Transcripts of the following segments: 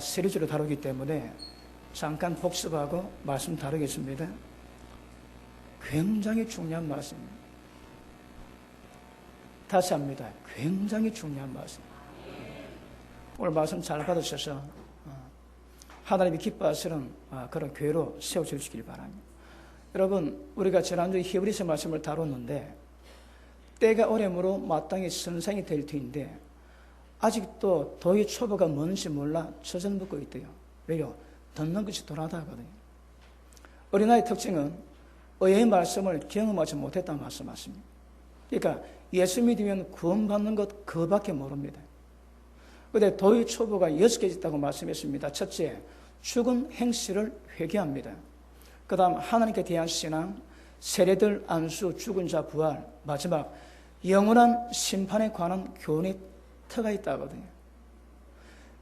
시리즈로 다루기 때문에 잠깐 복습하고 말씀 다루겠습니다. 굉장히 중요한 말씀입니다. 다시 합니다. 굉장히 중요한 말씀. 오늘 말씀 잘 받으셔서 하나님이 기뻐하시는 그런 교회로 세워주시길 바랍니다. 여러분, 우리가 지난주에 히브리서 말씀을 다뤘는데 때가 오래므로 마땅히 선생이 될 터인데 아직도 도의 초보가 뭔지 몰라 저전붙고 있대요. 왜요? 듣는 것이 도라다거든요. 어린아이의 특징은 의의 말씀을 경험하지 못했다는 말씀하십니다. 그러니까 예수 믿으면 구원받는 것 그밖에 모릅니다. 그런데 도의 초보가 6개 있다고 말씀했습니다. 첫째, 죽은 행실을 회개합니다. 그 다음 하나님께 대한 신앙, 세례들, 안수, 죽은 자 부활, 마지막 영원한 심판에 관한 교훈이 터가 있다거든요.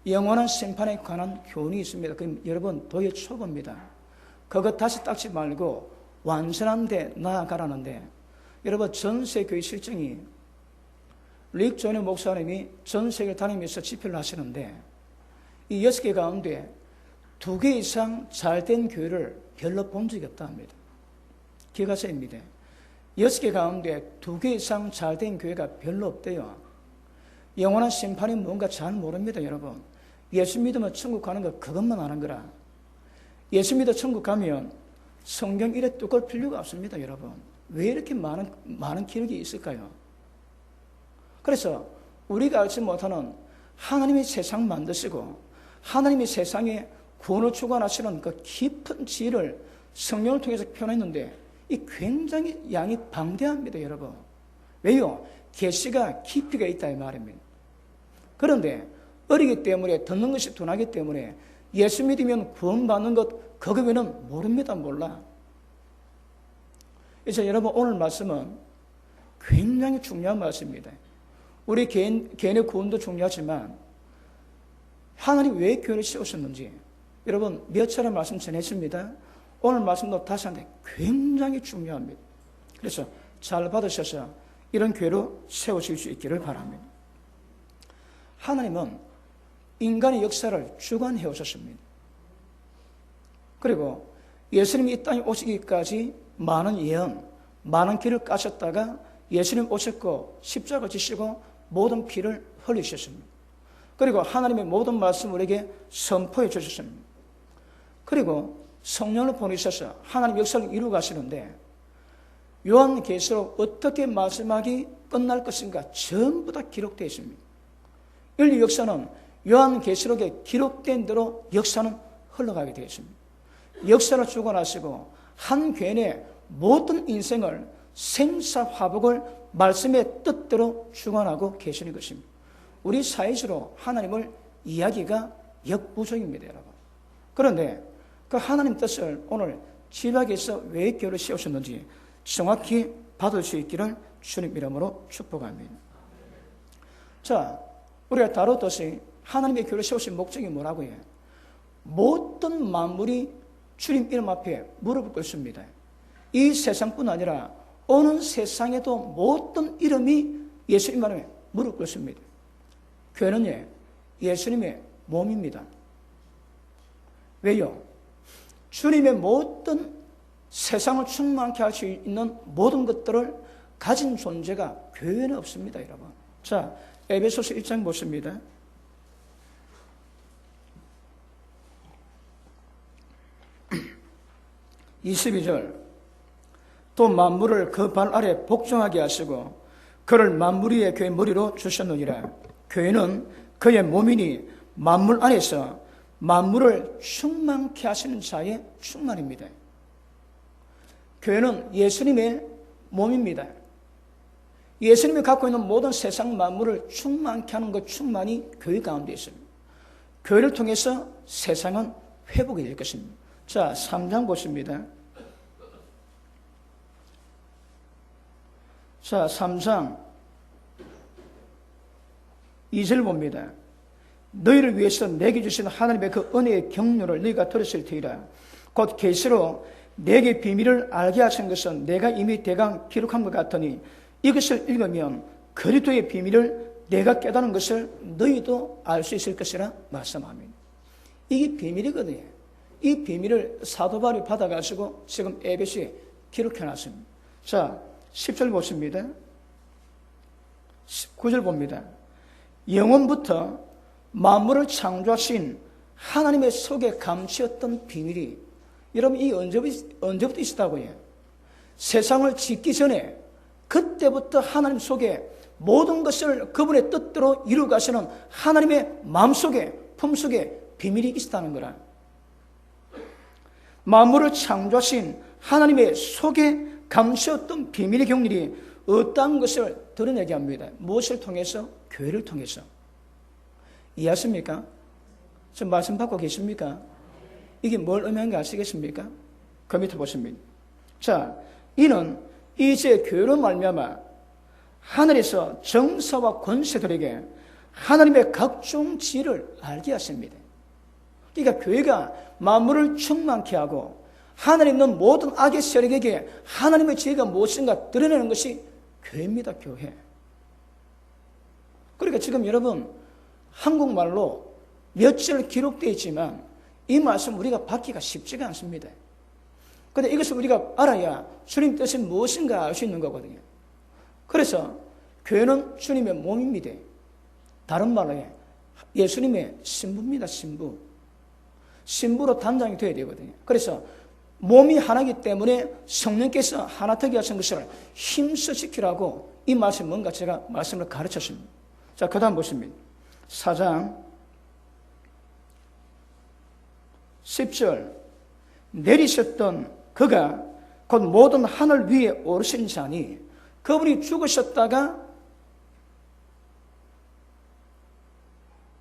영원한 심판에 관한 교훈이 있습니다. 그럼 여러분 도의 초보입니다. 그것 다시 닦지 말고 완전한 데 나아가라는데, 여러분 전세 교회 실정이 릭 조니 목사님이 전 세계를 다니면서 집회를 하시는데 이 6개 가운데 2개 이상 잘된 교회를 별로 본 적이 없다 합니다. 기가세입니다. 6개 가운데 2개 이상 잘된 교회가 별로 없대요. 영원한 심판이 뭔가 잘 모릅니다, 여러분. 예수 믿으면 천국 가는 거 그것만 아는 거라. 예수 믿어 천국 가면 성경 이래 뚜껑 필요가 없습니다, 여러분. 왜 이렇게 많은 기록이 있을까요? 그래서 우리가 알지 못하는 하나님이 세상 만드시고 하나님이 세상에 구원을 주관하시는 그 깊은 지혜를 성령을 통해서 표현했는데 이 굉장히 양이 방대합니다, 여러분. 왜요? 계시가 깊이가 있다 이 말입니다. 그런데 어리기 때문에 듣는 것이 둔하기 때문에 예수 믿으면 구원받는 것 그거 외에는 모릅니다, 몰라. 이제 여러분 오늘 말씀은 굉장히 중요한 말씀입니다. 우리 개인의 구원도 중요하지만 하나님 왜 교회를 세우셨는지 여러분 몇 차례 말씀 전했습니다. 오늘 말씀도 다시 한번 굉장히 중요합니다. 그래서 잘 받으셔서 이런 교회로 세우실 수 있기를 바랍니다. 하나님은 인간의 역사를 주관해 오셨습니다. 그리고 예수님이 이 땅에 오시기까지 많은 예언, 많은 길을 까셨다가 예수님 오셨고 십자가 지시고 모든 피를 흘리셨습니다. 그리고 하나님의 모든 말씀을 우리에게 선포해 주셨습니다. 그리고 성령을 보내셔서 하나님 역사를 이루어 가시는데 요한계시록 어떻게 마지막이 끝날 것인가 전부 다 기록되어 있습니다. 인류 역사는 요한계시록에 기록된 대로 역사는 흘러가게 되어 있습니다. 역사를 주관하시고 한 개인의 모든 인생을 생사화복을 말씀의 뜻대로 주관하고 계시는 것입니다. 우리 사회적으로 하나님을 이야기가 역부족입니다, 여러분. 그런데 그 하나님 뜻을 오늘 지박에서 왜 교회를 세우셨는지 정확히 받을 수 있기를 주님 이름으로 축복합니다. 자, 우리가 다뤘듯이 하나님의 교회를 세우신 목적이 뭐라고요? 모든 만물이 주님 이름 앞에 무릎을 꿇습니다. 이 세상뿐 아니라 어느 세상에도 모든 이름이 예수님 이름에 무릎 꿇습니다. 교회는 예수님의 몸입니다. 왜요? 주님의 모든 세상을 충만케 할 수 있는 모든 것들을 가진 존재가 교회는 없습니다, 여러분. 자, 에베소서 1장 보십니다. 22절. 또 만물을 그 발 아래 복종하게 하시고 그를 만물 위에 그의 머리로 주셨느니라. 교회는 그의 몸이니 만물 안에서 만물을 충만케 하시는 자의 충만입니다. 교회는 예수님의 몸입니다. 예수님이 갖고 있는 모든 세상 만물을 충만케 하는 그 충만이 교회 가운데 있습니다. 교회를 통해서 세상은 회복이 될 것입니다. 자, 3장 보십니다. 자, 3장 2절 봅니다. 너희를 위해서 내게 주신 하나님의 그 은혜의 경륜을 너희가 들었을 테이라. 곧 계시로 내게 비밀을 알게 하신 것은 내가 이미 대강 기록한 것 같으니 이것을 읽으면 그리스도의 비밀을 내가 깨달은 것을 너희도 알 수 있을 것이라 말씀합니다. 이게 비밀이거든요. 이 비밀을 사도 바울이 받아가지고 지금 에베소에 기록해놨습니다. 자, 10절 보십니다. 9절 봅니다. 영원부터 만물을 창조하신 하나님의 속에 감추었던 비밀이, 여러분 이 언제부터 있었다고요? 세상을 짓기 전에 그때부터 하나님 속에 모든 것을 그분의 뜻대로 이루가시는 하나님의 마음속에, 품속에 비밀이 있었다는 거라. 만물을 창조하신 하나님의 속에 감추었던 비밀의 경륜이 어떠한 것을 드러내게 합니다. 무엇을 통해서? 교회를 통해서. 이해하십니까? 지금 말씀 받고 계십니까? 이게 뭘 의미하는 거 아시겠습니까? 그 밑에 보십니다. 자, 이는 이제 교회로 말미암아 하늘에서 정사와 권세들에게 하나님의 각종 지혜를 알게 하십니다. 그러니까 교회가 만물을 충만케 하고 하늘에 있는 모든 악의 세력에게 하나님의 지혜가 무엇인가 드러내는 것이 교회입니다. 교회. 그러니까 지금 여러분 한국말로 며칠 기록되어 있지만 이 말씀 우리가 받기가 쉽지가 않습니다. 그런데 이것을 우리가 알아야 주님 뜻이 무엇인가 알 수 있는 거거든요. 그래서 교회는 주님의 몸입니다. 다른 말로 예수님의 신부입니다. 신부. 신부로 단장이 되어야 되거든요. 그래서 몸이 하나이기 때문에 성령께서 하나 되게 하신 것을 힘써 지키라고 이 말씀 뭔가 제가 말씀을 가르쳤습니다. 자, 그 다음 보십니다. 4장 10절 내리셨던 그가 곧 모든 하늘 위에 오르신 자니 그분이 죽으셨다가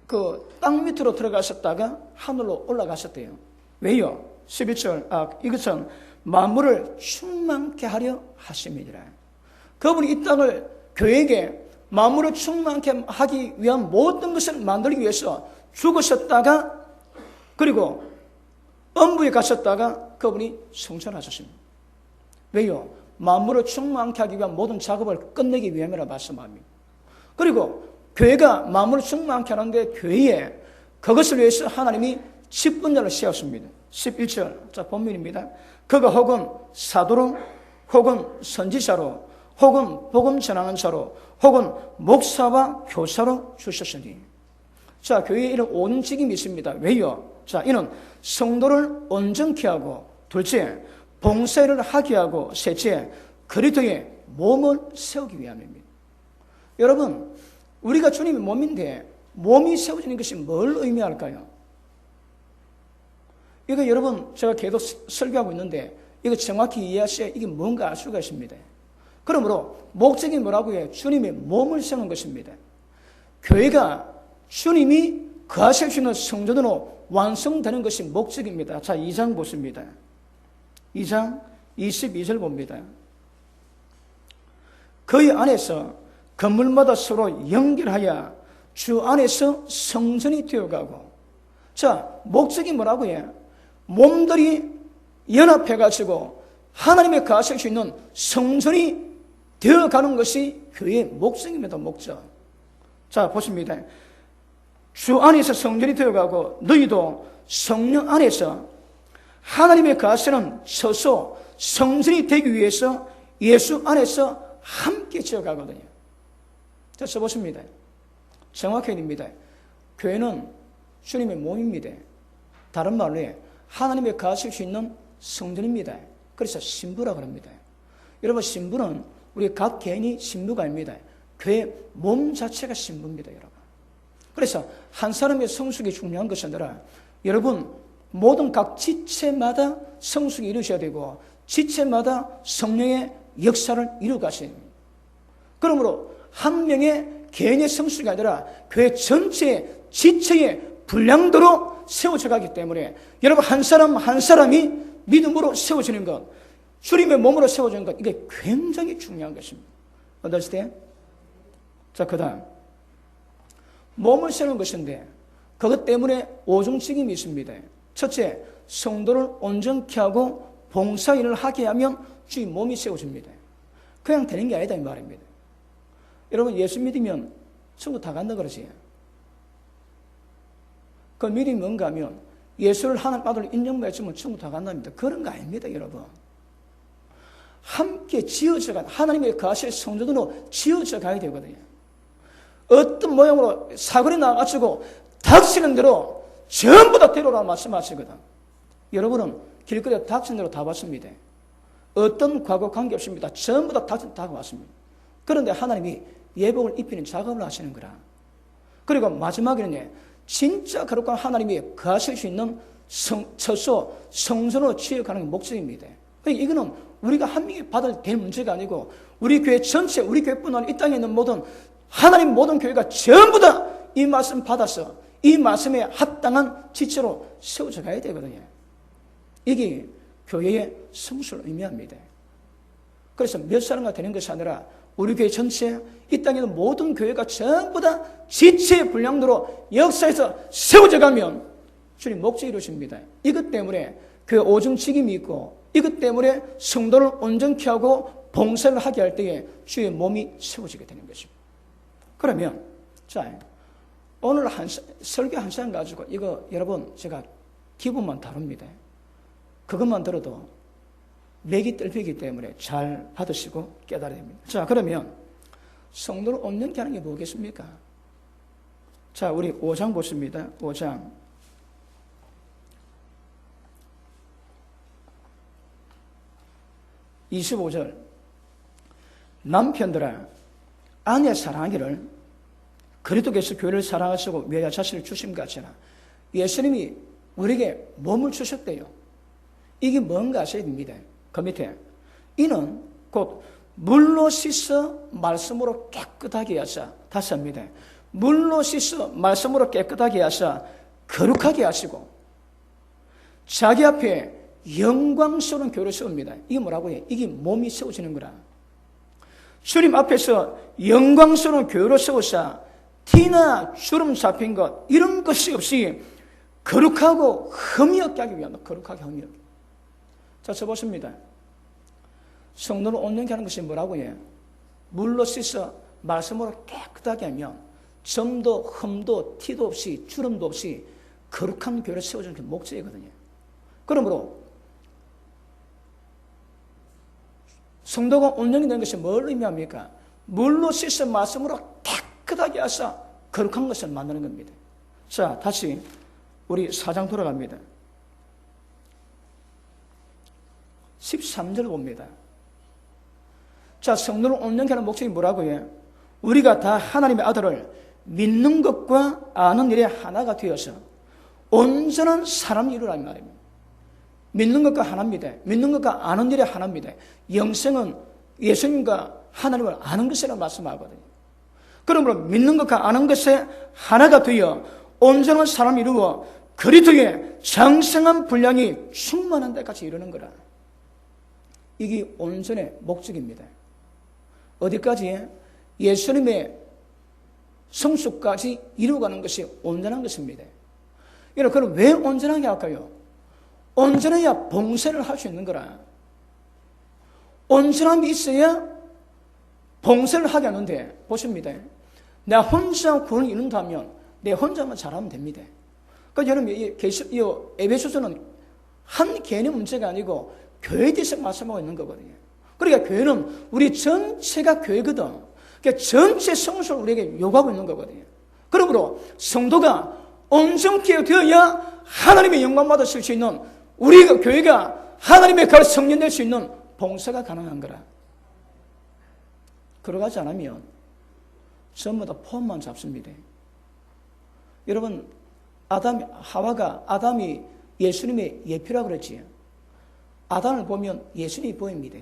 그 땅 밑으로 들어가셨다가 하늘로 올라가셨대요. 왜요? 11절 이것은 만물을 충만케 하려 하심이니라. 그분이 이 땅을 교회에게 만물을 충만케 하기 위한 모든 것을 만들기 위해서 죽으셨다가 그리고 음부에 가셨다가 그분이 승천하셨습니다. 왜요? 만물을 충만케 하기 위한 모든 작업을 끝내기 위함이라 말씀합니다. 그리고 교회가 만물을 충만케 하는데 교회에 그것을 위해서 하나님이 직분자를 세웠습니다. 11절 자 본문입니다. 그가 혹은 사도로 혹은 선지자로 혹은 복음 전하는 자로 혹은 목사와 교사로 주셨으니 자 교회에 이런 온 직임이 있습니다. 왜요? 자 이는 성도를 온전케 하고 둘째 봉사를 하게 하고 셋째 그리스도의 몸을 세우기 위함입니다. 여러분 우리가 주님의 몸인데 몸이 세워지는 것이 뭘 의미할까요? 이거 여러분 제가 계속 설교하고 있는데 이거 정확히 이해하셔야 이게 뭔가 알 수가 있습니다. 그러므로 목적이 뭐라고 해요? 주님의 몸을 세우는 것입니다. 교회가 주님이 거하실 수 있는 성전으로 완성되는 것이 목적입니다. 자 2장 보십니다. 2장 22절 봅니다. 그의 안에서 건물마다 서로 연결하여 주 안에서 성전이 되어가고 자 목적이 뭐라고 해요? 몸들이 연합해가지고 하나님의 거하실 수 있는 성전이 되어가는 것이 교회의 목적입니다. 목적. 자 보십니다. 주 안에서 성전이 되어가고 너희도 성령 안에서 하나님의 거하시는 처소 성전이 되기 위해서 예수 안에서 함께 지어가거든요. 자 써보십니다. 정확해야 됩니다. 교회는 주님의 몸입니다. 다른 말로 하나님의 거하실 수 있는 성전입니다. 그래서 신부라고 합니다. 여러분 신부는 우리 각 개인이 신부가 아닙니다. 교회 몸 자체가 신부입니다. 여러분. 그래서 한 사람의 성숙이 중요한 것이 아니라 여러분 모든 각 지체마다 성숙이 이루셔야 되고 지체마다 성령의 역사를 이루가셔야 됩니다. 그러므로 한 명의 개인의 성숙이 아니라 교회 전체의 지체의 분량도로 세워져 가기 때문에 여러분 한 사람 한 사람이 믿음으로 세워지는 것 주님의 몸으로 세워지는 것 이게 굉장히 중요한 것입니다. understand? 자 그 다음 몸을 세우는 것인데 그것 때문에 오중책임이 있습니다. 첫째 성도를 온전케 하고 봉사일을 하게 하면 주의 몸이 세워집니다. 그냥 되는 게 아니다 이 말입니다. 여러분 예수 믿으면 천국 다 간다 그러지. 그 믿음이 뭔가 하면 예수를 하나님 아들로 인정받으면 천국 다 간답니다. 그런 거 아닙니다, 여러분. 함께 지어져 가 하나님의 거하실 성전으로 지어져 가야 되거든요. 어떤 모양으로 사거리 나가지고 닥치는 대로 전부 다 데려오라고 말씀하시거든. 여러분은 길거리에 닥치는 대로 다 봤습니다. 어떤 과거 관계없습니다. 전부 다 닥치는 다 왔습니다. 그런데 하나님이 예복을 입히는 작업을 하시는 거라. 그리고 마지막에는 진짜 거룩한 하나님이 거하실 수 있는 처소, 성전으로 지어가는 게 목적입니다. 그러니까 이거는 우리가 한 명이 받아야 될 문제가 아니고 우리 교회 전체, 우리 교회뿐 아니라 이 땅에 있는 모든 하나님 모든 교회가 전부 다 이 말씀 받아서 이 말씀에 합당한 지체로 세워져 가야 되거든요. 이게 교회의 성수를 의미합니다. 그래서 몇 사람가 되는 것이 아니라 우리 교회 전체, 이 땅에 있는 모든 교회가 전부 다 지체의 분량으로 역사에서 세워져 가면 주님 목적이 이루어집니다. 이것 때문에 그 오중직임이 있고 이것 때문에 성도를 온전케 하고 봉사를 하게 할 때에 주의 몸이 세워지게 되는 것입니다. 그러면 자 오늘 설교 한 시간 가지고 이거 여러분 제가 기분만 다룹니다. 그것만 들어도 맥이 뜰피기 때문에 잘 받으시고 깨달아야 됩니다. 자 그러면 성도를 온전케 하는 게 뭐겠습니까? 자 우리 5장 보십니다. 5장 25절 남편들아 아내 사랑하기를 그리스도께서 교회를 사랑하시고 위하여 자신을 주심 같이나 예수님이 우리에게 몸을 주셨대요. 이게 뭔가 아셔야 됩니다. 그 밑에 이는 곧 물로 씻어 말씀으로 깨끗하게 하사 다시 합니다. 물로 씻어 말씀으로 깨끗하게 하사 거룩하게 하시고 자기 앞에 영광스러운 교회를 세웁니다. 이게 뭐라고 해요? 이게 몸이 세워지는 거라. 주님 앞에서 영광스러운 교회를 세우사 티나 주름 잡힌 것 이런 것이 없이 거룩하고 흠이 없게 하기 위함. 거룩하게 흠이 없게. 자, 저 보십니다. 성도를 온전케 하는 것이 뭐라고 해요? 물로 씻어 말씀으로 깨끗하게 하면 점도 흠도 티도 없이 주름도 없이 거룩한 교회를 세워주는 게 목적이거든요. 그러므로 성도가 온전히 되는 것이 뭘 의미합니까? 물로 씻어 말씀으로 깨끗하게 하사 거룩한 것을 만드는 겁니다. 자, 다시 우리 4장 돌아갑니다. 13절 봅니다. 자, 성도를 온전케 하는 목적이 뭐라고 해요? 우리가 다 하나님의 아들을 믿는 것과 아는 일에 하나가 되어서 온전한 사람이 이루라는 말입니다. 믿는 것과 하나입니다. 믿는 것과 아는 일에 하나입니다. 영생은 예수님과 하나님을 아는 것이라고 말씀하거든요. 그러므로 믿는 것과 아는 것에 하나가 되어 온전한 사람이 이루어 그리스도의 장성한 분량이 충만한 데까지 이르는 거라. 이게 온전의 목적입니다. 어디까지? 예수님의 성숙까지 이루어가는 것이 온전한 것입니다. 여러분, 그럼 왜 온전하게 할까요? 온전해야 봉사를 할 수 있는 거라. 온전함이 있어야 봉사를 하게 하는데, 보십니다. 내가 혼자 구원을 이룬다면 내 혼자만 잘하면 됩니다. 그러니까 여러분, 이 에베소서는 한 개인의 문제가 아니고 교회에 대해서 말씀하고 있는 거거든요. 그러니까 교회는 우리 전체가 교회거든. 그러니까 전체 성수를 우리에게 요구하고 있는 거거든요. 그러므로 성도가 온전케 되어야 하나님의 영광 받으실 수 있는 우리 교회가 하나님의 가르 성년될 수 있는 봉사가 가능한 거라. 그러가지 않으면 전부 다 폼만 잡습니다. 여러분, 아담이 예수님의 예표라고 그랬지요. 아담을 보면 예수님이 보입니다.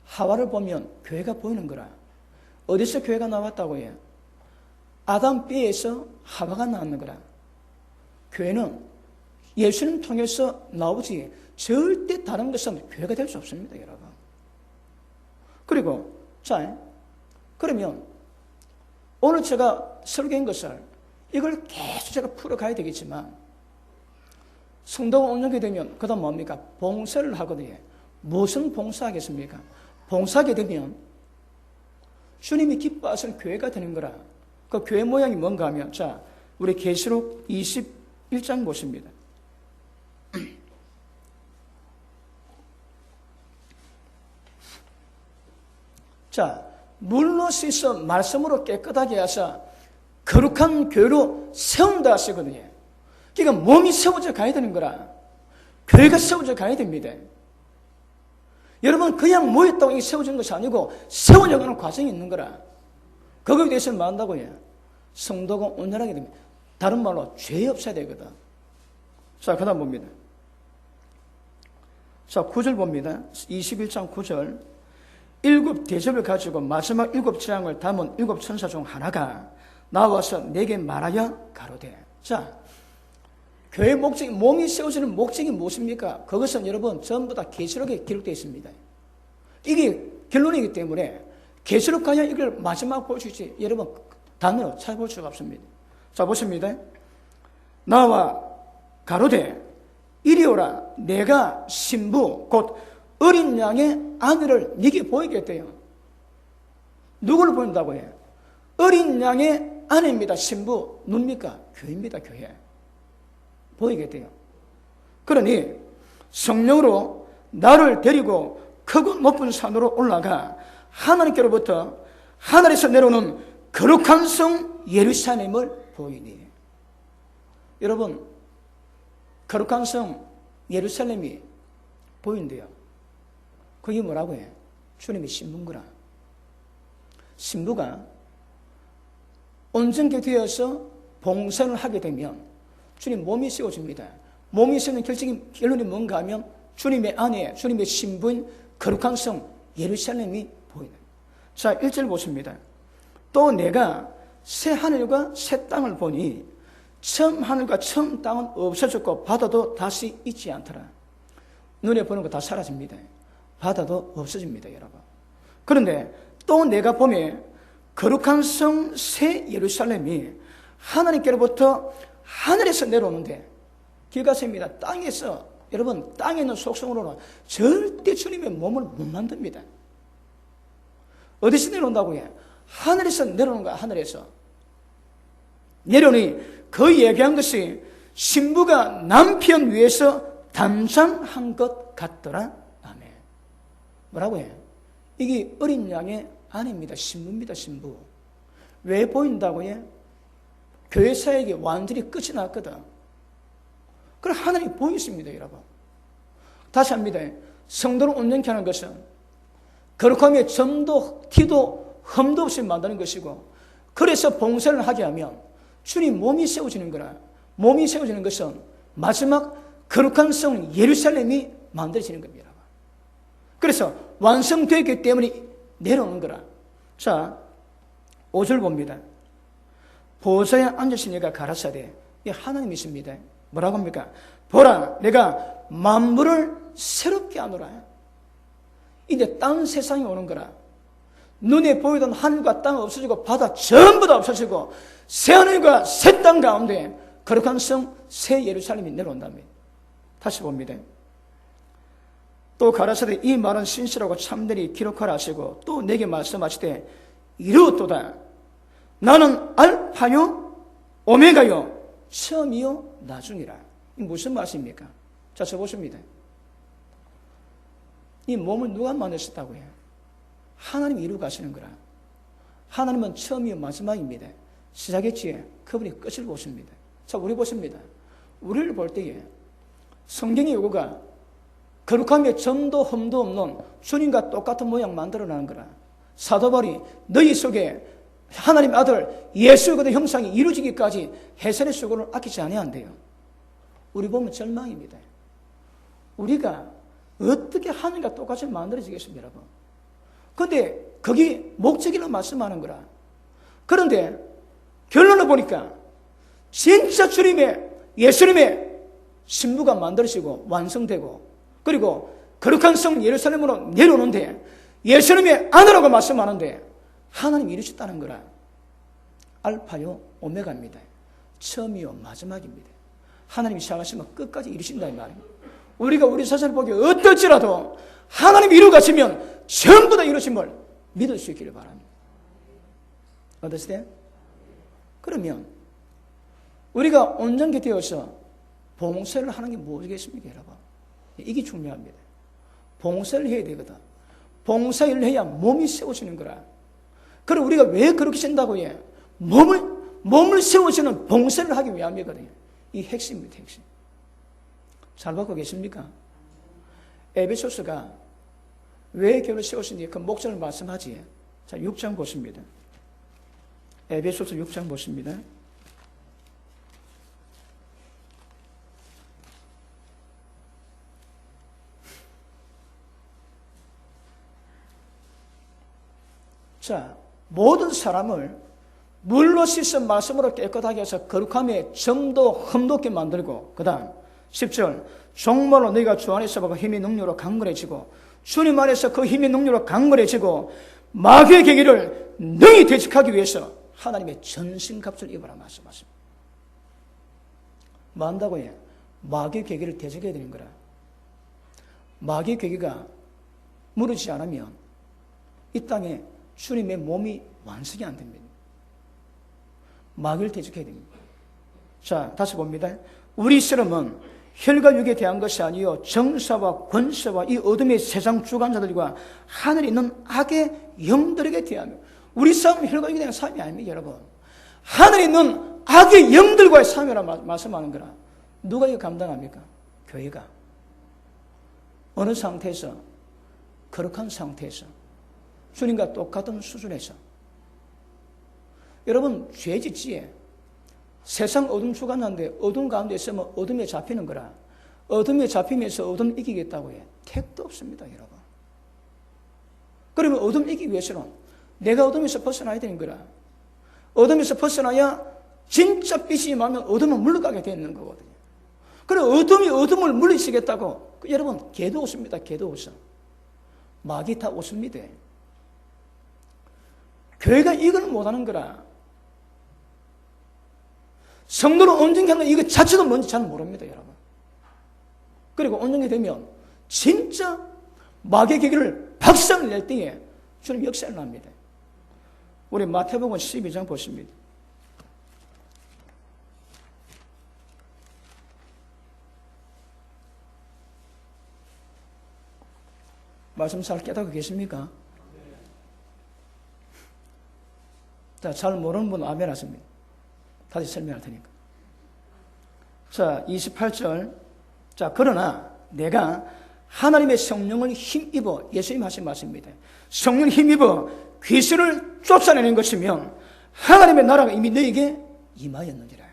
하와를 보면 교회가 보이는 거라. 어디서 교회가 나왔다고 해요? 아담 뼈에서 하와가 나왔는 거라. 교회는 예수님 통해서 나오지 절대 다른 것은 교회가 될 수 없습니다, 여러분. 그리고 자, 그러면 오늘 제가 설교한 것을 이걸 계속 제가 풀어가야 되겠지만 성도가 온전하게 되면 그 다음 뭡니까? 봉사를 하거든요. 무슨 봉사하겠습니까? 봉사하게 되면 주님이 기뻐하시는 교회가 되는 거라. 그 교회 모양이 뭔가 하면 자, 우리 계시록 21장 보십니다. 자, 물로 씻어 말씀으로 깨끗하게 하사 거룩한 교회로 세운다 하시거든요. 그러니까 몸이 세워져 가야 되는 거라. 교회가 세워져 가야 됩니다. 여러분 그냥 모였다고 이게 세워지는 것이 아니고 세워져 가는 과정이 있는 거라. 거기에 대해서는 뭐 한다고요? 성도가 온전하게 됩니다. 다른 말로 죄 없어야 되거든. 자, 그 다음 봅니다. 자, 9절 봅니다. 21장 9절. 7 대접을 가지고 마지막 7 재앙을 담은 7 천사 중 하나가 나와서 내게 말하여 가로되. 자, 교회 목적이, 몸이 세워지는 목적이 무엇입니까? 그것은 여러분 전부 다 계시록에 기록되어 있습니다. 이게 결론이기 때문에 계시록 가야 이걸 마지막 볼 수 있지. 여러분 단어로 찾아볼 수가 없습니다. 자, 보십니다. 나와 가로되 이리 오라. 내가 신부 곧 어린 양의 아들을 네게 보이겠대요. 누구를 보인다고 해요? 어린 양의 아내입니다. 신부. 누굽니까? 교회입니다. 교회. 보이겠대요. 그러니 성령으로 나를 데리고 크고 높은 산으로 올라가 하나님께로부터 하늘에서 내려오는 거룩한 성 예루살렘을 보이니. 여러분 거룩한 성 예루살렘이 보인대요. 그게 뭐라고 해? 주님의 신부인거라. 신부가 온전케 되어서 봉사를 하게 되면 주님 몸이 세워집니다. 몸이 세우는 결론이 뭔가 하면 주님의 아내, 주님의 신부인 거룩한 성 예루살렘이 보이는. 자, 1절 보십니다. 또 내가 새 하늘과 새 땅을 보니 처음 하늘과 처음 땅은 없어졌고 바다도 다시 있지 않더라. 눈에 보는 거 다 사라집니다. 바다도 없어집니다, 여러분. 그런데 또 내가 보면 거룩한 성 새 예루살렘이 하나님께로부터 하늘에서 내려오는데 길가서입니다. 땅에서, 여러분 땅에 있는 속성으로는 절대 주님의 몸을 못 만듭니다. 어디서 내려온다고 해? 하늘에서 내려오는 거야. 하늘에서 내려오니 그 얘기한 것이 신부가 남편 위에서 담장한 것 같더라. 아멘. 뭐라고 해? 이게 어린 양의 아내입니다. 신부입니다. 신부. 왜 보인다고 해? 교회 사역이 완전히 끝이 났거든. 그럼 하늘이 보이십니다, 여러분. 다시 합니다. 성도를 온전케 하는 것은 거룩함에 점도 티도 흠도 없이 만드는 것이고, 그래서 봉사를 하게 하면 주님 몸이 세워지는 거라. 몸이 세워지는 것은 마지막 거룩한 성 예루살렘이 만들어지는 겁니다. 그래서 완성되기 때문에 내려오는 거라. 자, 5절 봅니다. 보좌에 앉으신 이가 가라사대. 이 하나님이십니다. 뭐라고 합니까? 보라, 내가 만물을 새롭게 하노라. 이제 딴 세상이 오는 거라. 눈에 보이던 하늘과 땅 없어지고 바다 전부 다 없어지고 새 하늘과 새 땅 가운데 거룩한 성 새 예루살렘이 내려온답니다. 다시 봅니다. 또 가라사대 이 말은 신실하고 참되리 기록하라 하시고 또 내게 말씀하시되 이루었도다. 나는 알파요 오메가요 처음이요 나중이라. 이 무슨 말씀입니까? 자, 써보십니다. 이 몸을 누가 만드셨다고 해요? 하나님이 이루고 가시는 거라. 하나님은 처음이요 마지막입니다. 시작했지에 그분이 끝을 보십니다. 자, 우리 보십니다. 우리를 볼 때에 성경의 요구가 거룩함에 점도 흠도 없는 주님과 똑같은 모양 만들어내는 거라. 사도 바울이 너희 속에 하나님 아들 예수의 그 형상이 이루어지기까지 해설의 수고를 아끼지 아니한대요. 우리 보면 절망입니다. 우리가 어떻게 하나님과 똑같이 만들어지겠습니까, 여러분? 그런데 거기 목적이라고 말씀하는 거라. 그런데 결론을 보니까 진짜 주님의 예수님의 신부가 만들어지고 완성되고 그리고 거룩한 성 예루살렘으로 내려오는데 예수님의 아내라고 말씀하는데 하나님이 이루셨다는 거라. 알파요 오메가입니다. 처음이요 마지막입니다. 하나님이 시작하시면 끝까지 이루신다 이 말입니다. 우리가 우리 자신을 보기 어떨지라도 하나님이 이루가시면 전부 다 이루심을 믿을 수 있기를 바랍니다. 어떠세요? 그러면 우리가 온전케 되어서 봉사를 하는 게 무엇이겠습니까, 여러분? 이게 중요합니다. 봉사를 해야 되거든. 봉사일을 해야 몸이 세워지는 거라. 그럼 우리가 왜 그렇게 쓴다고 해? 몸을 세워주는 봉사를 하기 위함이거든요. 이 핵심입니다, 핵심. 잘 받고 계십니까? 에베소서가 왜 교회를 세웠는지 그 목적을 말씀하지. 자, 6장 보십니다. 에베소서 6장 보십니다. 자, 모든 사람을 물로 씻은 말씀으로 깨끗하게 해서 거룩함에 점도 흠돋게 만들고, 그 다음 10절, 정말로 너희가 주 안에서 그 힘의 능력으로 강건해지고, 주님 안에서 그 힘의 능력으로 강건해지고 마귀의 계기를 능히 대적하기 위해서 하나님의 전신갑주를 입어라 말씀하십니다. 뭐 한다고 해? 마귀의 계기를 대적해야 되는 거라. 마귀의 계기가 무너지지 않으면 이 땅에 주님의 몸이 완성이 안 됩니다. 마귀를 대적해야 됩니다. 자, 다시 봅니다. 우리 시험은 혈과 육에 대한 것이 아니요 정사와 권세와 이 어둠의 세상 주관자들과 하늘에 있는 악의 영들에게 대하며, 우리 싸움은 혈과 육에 대한 싸움이 아닙니다, 여러분. 하늘에 있는 악의 영들과의 싸움이라 말씀하는 거라. 누가 이거 감당합니까? 교회가. 어느 상태에서? 거룩한 상태에서, 주님과 똑같은 수준에서. 여러분, 죄 짓지에 세상 어둠 주관자인데 어둠 가운데 있으면 어둠에 잡히는 거라. 어둠에 잡히면서 어둠 이기겠다고 해. 택도 없습니다, 여러분. 그러면 어둠 이기기 위해서는 내가 어둠에서 벗어나야 되는 거라. 어둠에서 벗어나야 진짜 빛이 임하면 어둠은 물러가게 되는 거거든요. 그럼 어둠이 어둠을 물리치겠다고, 여러분, 개도 웃습니다, 개도 웃어. 마귀 다 웃습니다. 교회가 이걸 못하는 거라. 성도를 온전히 하는 이거 자체도 뭔지 잘 모릅니다, 여러분. 그리고 온전히 되면 진짜 마귀의 계기를 박살을 낼 때에 주님 역사를 합니다. 우리 마태복음 12장 보십니다. 말씀 잘 깨닫고 계십니까? 자, 잘 모르는 분은 아멘 하십니다. 다시 설명할 테니까. 자, 28절. 자, 그러나 내가 하나님의 성령을 힘입어, 예수님 하신 말씀입니다. 성령을 힘입어 귀신을 쫓아내는 것이면 하나님의 나라가 이미 너에게 임하였느니라.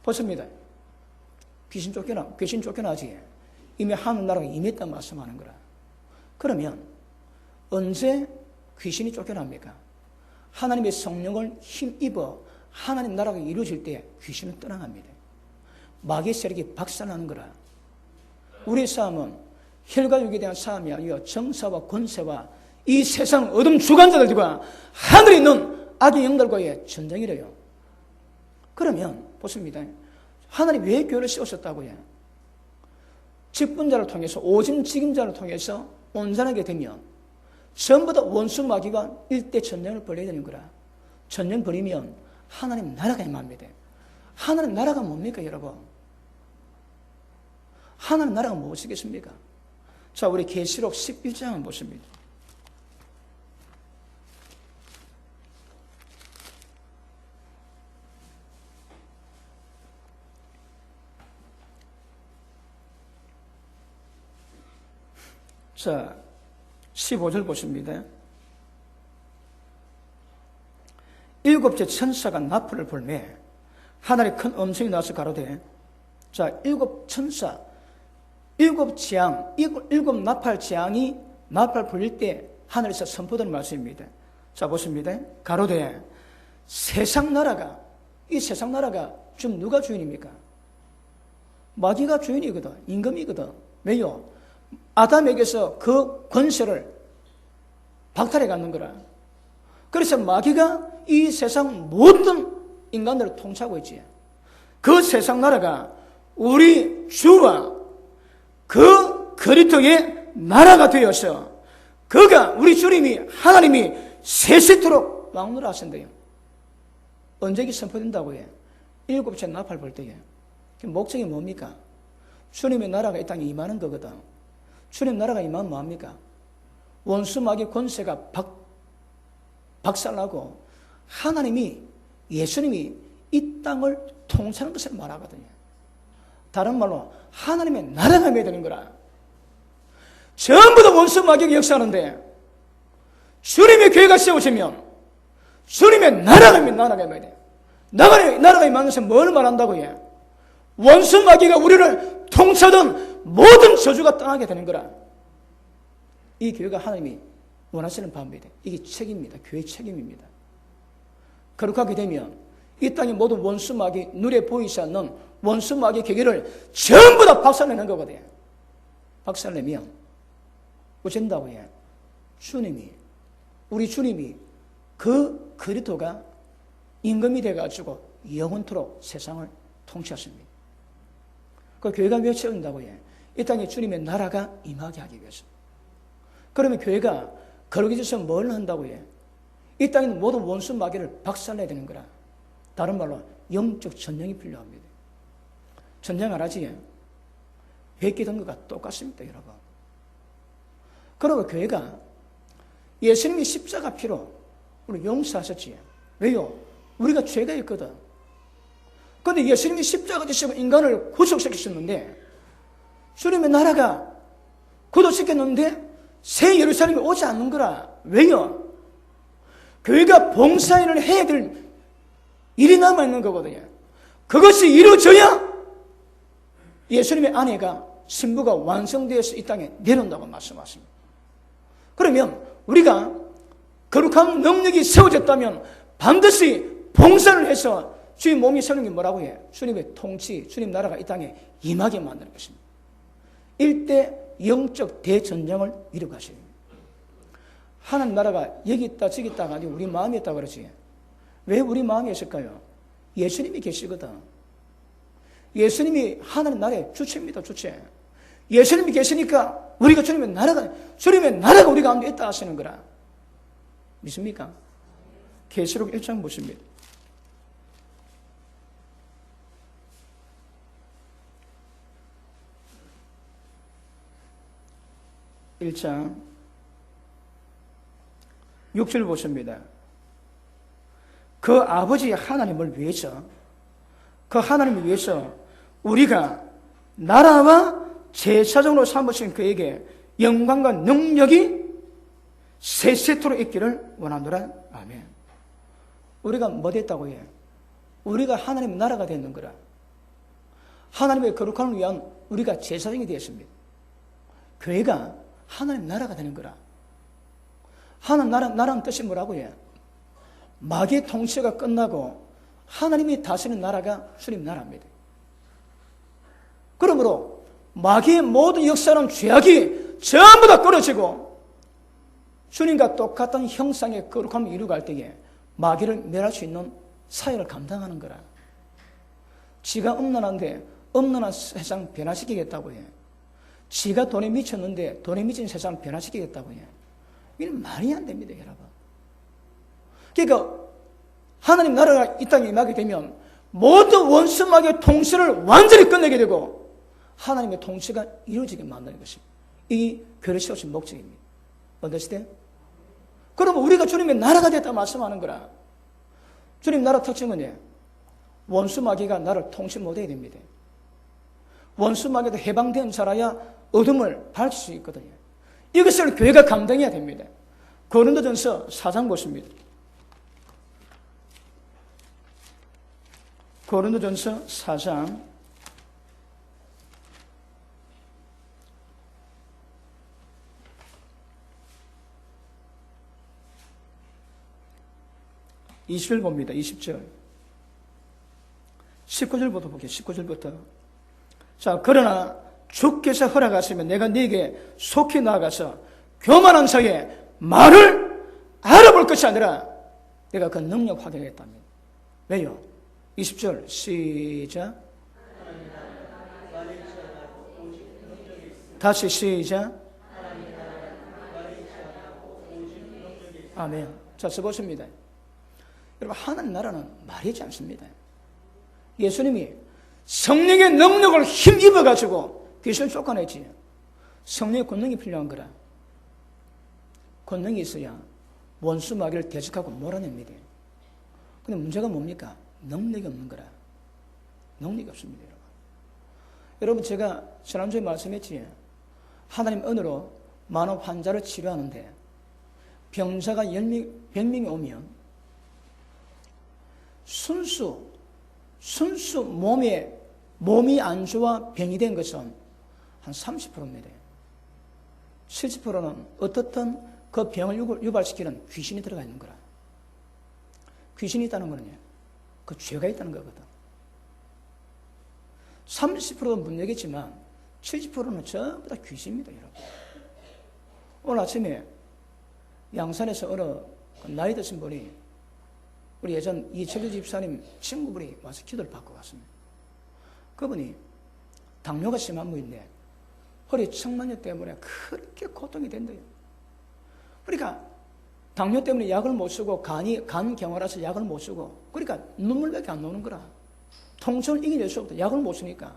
보십니다. 귀신 쫓겨나지. 이미 하나님 나라가 임했단 말씀하는 거라. 그러면 언제 귀신이 쫓겨납니까? 하나님의 성령을 힘입어 하나님 나라가 이루어질 때 귀신은 떠나갑니다. 마귀의 세력이 박살나는 거라. 우리의 싸움은 혈과 육에 대한 싸움이 아니요 정사와 권세와 이 세상 어둠 주관자들과 하늘에 있는 악의 영들과의 전쟁이래요. 그러면 보십니다. 하나님 왜 교회를 세우셨다고 해요? 직분자를 통해서, 오심직임자를 통해서 온전하게 되면 전부 다 원수 마귀가 일대 전쟁을 벌여야 되는 거라. 전쟁 벌이면 하나님 나라가 임합니다. 하나님 나라가 뭡니까, 여러분? 하나님 나라가 무엇이겠습니까? 자, 우리 계시록 11장을 보십니다. 자, 15절 보십니다. 일곱째 천사가 나팔을 불매 하늘에 큰 음성이 나서 가로되, 자, 일곱 천사, 일곱 재앙, 일곱 나팔 재앙이 나팔 불릴 때 하늘에서 선포되는 말씀입니다. 자, 보십니다. 가로되 세상 나라가, 이 세상 나라가 지금 누가 주인입니까? 마귀가 주인이거든. 임금이거든. 왜요? 아담에게서 그 권세를 박탈해 갖는 거라. 그래서 마귀가 이 세상 모든 인간들을 통치하고 있지. 그 세상 나라가 우리 주와 그 그리스도의 나라가 되어서 그가 우리 주님이 하나님이 세세토록 왕노라 하신대요. 언제 선포된다고 해? 일곱째 나팔 불 때에. 목적이 뭡니까? 주님의 나라가 이 땅에 임하는 거거든. 주님 나라가 임하면 뭐합니까? 원수 마귀의 권세가 박살나고 하나님이, 예수님이 이 땅을 통치하는 것을 말하거든요. 다른 말로 하나님의 나라가 임해야 되는 거라. 전부 다 원수 마귀가 역사하는데 주님의 교회가 세워지면 주님의 나라가 임해야 돼. 나라가 임하는 것은 뭘 말한다고 해? 원수 마귀가 우리를 통치하던 모든 저주가 떠나게 되는 거라. 이 교회가 하나님이 원하시는 바입니다. 이게 책임입니다. 교회의 책임입니다. 그렇게 하게 되면 이 땅의 모든 원수 마귀, 눈에 보이지 않는 원수 마귀의 계기를 전부 다 박살내는 거거든요. 박살내면 어쩐다고 해? 우리 주님이 그 그리스도가 임금이 돼가지고 영원토록 세상을 통치하십니다. 그 교회가 왜 세운다고 해? 이 땅에 주님의 나라가 임하게 하기 위해서. 그러면 교회가 그러기 위해서 뭘 한다고 해? 이 땅에 있는 모든 원수 마귀를 박살내야 되는 거라. 다른 말로 영적 전쟁이 필요합니다. 전쟁 안 하지? 회개된 것과 똑같습니다, 여러분. 그리고 교회가 예수님이 십자가 피로 우리 용서하셨지. 왜요? 우리가 죄가 있거든. 그런데 예수님이 십자가 지시고 인간을 구속시키셨는데 주님의 나라가 구속시켰는데 새 예루살렘이 오지 않는 거라. 왜요? 교회가 봉사일을 해야 될 일이 남아있는 거거든요. 그것이 이루어져야 예수님의 아내가 신부가 완성되어서 이 땅에 내려온다고 말씀하십니다. 그러면 우리가 거룩한 능력이 세워졌다면 반드시 봉사를 해서 주님 몸이 서는 게 뭐라고 해요? 주님의 통치, 주님 나라가 이 땅에 임하게 만드는 것입니다. 일대 영적 대전쟁을 이루가십니다. 하나님 나라가 여기 있다 저기 있다가 아니고 우리 마음에 있다 그러지. 왜 우리 마음에 있을까요? 예수님이 계시거든. 예수님이 하나님 나라의 주체입니다. 주체. 예수님이 계시니까 우리가 주님의 나라가 우리 가운데 있다 하시는 거라. 믿습니까? 계시록 1장 보십니다. 1장 6절 보십니다. 그 아버지 하나님을 위해서, 그 하나님을 위해서 우리가 나라와 제사장으로 삼으신 그에게 영광과 능력이 세세토록 있기를 원하노라. 아멘. 우리가 뭐 됐다고 해? 우리가 하나님의 나라가 되는 거라. 하나님의 거룩함을 위한 우리가 제사장이 되었습니다. 교회가 하나님 나라가 되는 거라. 하나님 나라는 뜻이 뭐라고 해? 마귀의 통치가 끝나고 하나님이 다스리는 나라가 주님 나라입니다. 그러므로 마귀의 모든 역사는 죄악이 전부 다 끊어지고 주님과 똑같은 형상의 거룩함을 이루어갈 때에 마귀를 멸할 수 있는 사역을 감당하는 거라. 지가 음란한데 음란한 세상 변화시키겠다고 해. 지가 돈에 미쳤는데 돈에 미친 세상 변화시키겠다고 해. 이건 말이 안 됩니다, 여러분. 그러니까 하나님 나라가 이 땅에 임하게 되면 모든 원수 마귀의 통치를 완전히 끝내게 되고 하나님의 통치가 이루어지게 만드는 것입니다. 이 교회를 세우신 목적입니다. 어떠시대? 그러면 우리가 주님의 나라가 됐다 말씀하는 거라. 주님 나라 특징은 원수 마귀가 나를 통치 못해야 됩니다. 원수 마귀도 해방된 자라야 어둠을 밝힐 수 있거든요. 이것을 교회가 감당해야 됩니다. 고린도전서 4장 보십니다. 고린도전서 4장 20절 봅니다. 20절. 19절부터 볼게요. 19절부터. 자, 그러나 주께서 허락하시면 내가 네게 속히 나아가서 교만한 자의 말을 알아볼 것이 아니라 내가 그 능력 확인하겠답니다. 왜요? 20절 시작. 다시 시작. 아멘. 자, 써보십니다. 여러분, 하나님 나라는 말이지 않습니다. 예수님이 성령의 능력을 힘입어가지고 귀신을 쫓아내지. 성령의 권능이 필요한 거라. 권능이 있어야 원수 마귀를 대적하고 몰아냅니다. 근데 문제가 뭡니까? 능력이 없는 거라. 능력이 없습니다, 여러분. 여러분, 제가 지난주에 말씀했지, 하나님 은혜로 많은 환자를 치료하는데 병자가 100명이 오면 순수 몸이 안 좋아 병이 된 것은 한 30%입니다. 70%는 어떻든 그 병을 유발시키는 귀신이 들어가 있는 거라. 귀신이 있다는 거는요, 그 죄가 있다는 거거든. 30%는 문제겠지만 70%는 전부 다 귀신입니다, 여러분. 오늘 아침에 양산에서 어느 나이 드신 분이 우리 예전 이철주 집사님 친구분이 와서 기도를 받고 갔습니다. 그분이 당뇨가 심한 분인데 허리 청만여 때문에 그렇게 고통이 된대요. 그러니까 당뇨 때문에 약을 못 쓰고 간 경화라서 약을 못 쓰고, 그러니까 눈물밖에 안 나오는 거라. 통증을 이겨낼 수 없다. 약을 못 쓰니까.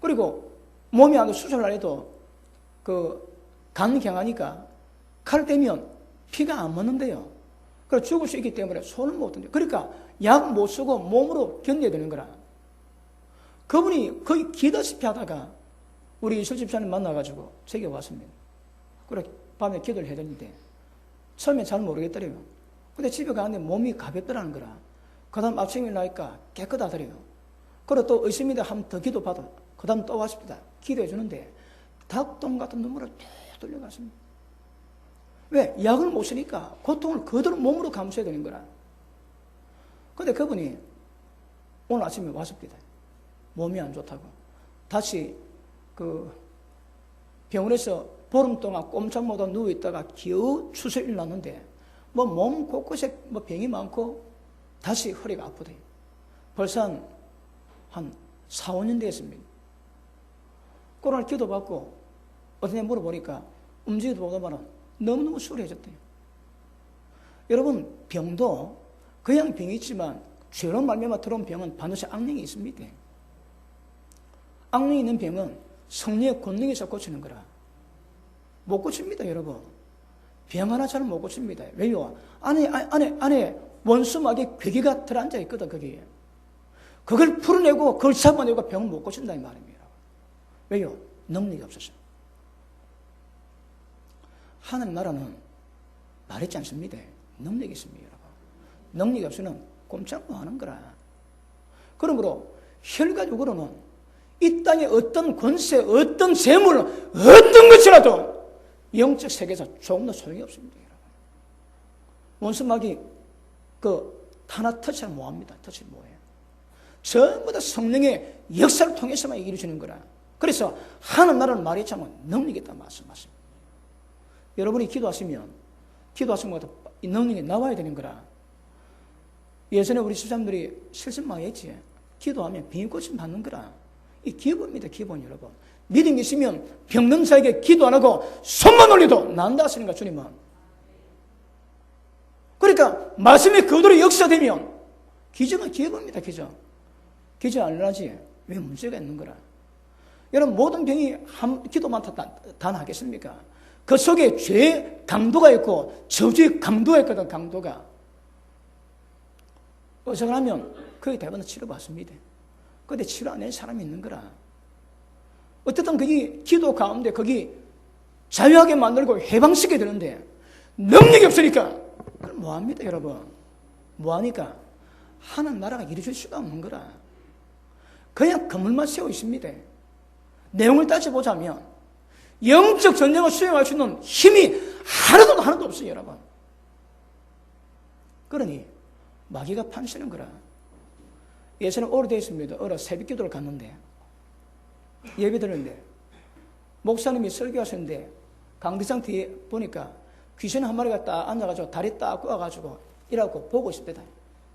그리고 몸이 안 좋아 수술을 해도 간 경화니까 칼 떼면 피가 안 멎는데요. 그래서 죽을 수 있기 때문에 손을 못 든대요. 그러니까 약 못 쓰고 몸으로 견뎌야 되는 거라. 그분이 거의 기다시피 하다가 우리 이슬 집사님 만나가지고 제게 왔습니다. 그래 밤에 기도를 해야 되는데 처음에 잘 모르겠더래요. 근데 집에 가는데 몸이 가볍더라는 거라. 그 다음 아침에 나니까 깨끗하더래요. 그리고 또 의심이다 하면 더 기도받아. 그 다음 또 왔습니다. 기도해 주는데 닭똥 같은 눈물을 쭉 돌려갔습니다. 왜? 약을 못 쓰니까 고통을 그대로 몸으로 감수해야 되는 거라. 근데 그분이 오늘 아침에 왔습니다. 몸이 안 좋다고. 다시 병원에서 보름 동안 꼼짝 못하고 누워있다가 겨우 추서 일어났는데 몸 곳곳에 병이 많고 다시 허리가 아프대요. 벌써 한 4, 5년 됐습니다. 코로나 기도받고 어떻게 물어보니까 움직이도 보다만 너무너무 수월해졌대요. 여러분, 병도 그냥 병이 있지만 죄로 말미암아 들어온 병은 반드시 악령이 있습니다. 악령이 있는 병은 성령의 권능에서 고치는 거라. 못 고칩니다, 여러분. 병 하나 잘 못 고칩니다. 왜요? 안에 원수 마귀의 괴기가 들어앉아 있거든, 거기에. 그걸 풀어내고 그걸 잡아내고 병을 못 고친다 이 말입니다. 왜요? 능력이 없어서. 하나님 나라는 말했지 않습니다. 능력이 있습니다, 여러분. 능력이 없으면 꼼짝 못 하는 거라. 그러므로 혈가적으로는 이 땅에 어떤 권세, 어떤 재물, 어떤 것이라도 영적 세계에서 조금 더 소용이 없습니다, 여러분. 원수마귀 하나 터치를 못합니다. 터치를 못해요. 전부 다 성령의 역사를 통해서만 이루어지는 거라. 그래서 하나님 나라는 말했지만 능력이 있다는 말씀하십니다. 여러분이 기도하시면 기도하신 것보다 이 능력이 나와야 되는 거라. 예전에 우리 수장들이 실수 많이 했지. 기도하면 병이 고침 받는 거라. 이 기본입니다, 기본 여러분. 믿음이 있으면 병든 자에게 기도 안 하고 손만 올려도 난다 하시는가, 주님은. 그러니까 말씀이 그대로 역사되면 기적은 기본입니다, 기적. 기적 안 일어나지. 왜 문제가 있는 거라. 여러분, 모든 병이 기도만 다 나겠습니까? 그 속에 죄의 강도가 있고 저주의 강도가 있거든, 강도가. 의사가 하면 거의 대부분 치료받습니다. 그런데 치료 안 한 사람이 있는 거라. 어쨌든 거기 기도 가운데 거기 자유하게 만들고 해방시켜야 되는데 능력이 없으니까 그럼 뭐합니까, 여러분? 뭐하니까? 하나님 나라가 이루어질 수가 없는 거라. 그냥 그물만 세워 있습니다. 내용을 따져보자면 영적 전쟁을 수행할 수 있는 힘이 하나도 없어요, 여러분. 그러니 마귀가 판치는 거라. 예전에 오래됐습니다. 새벽 기도를 갔는데 예배 드렸는데 목사님이 설교하셨는데 강대상 뒤에 보니까 귀신 한 마리가 딱 앉아가지고 다리 딱 꼬아가지고 이라고 보고 있습니다.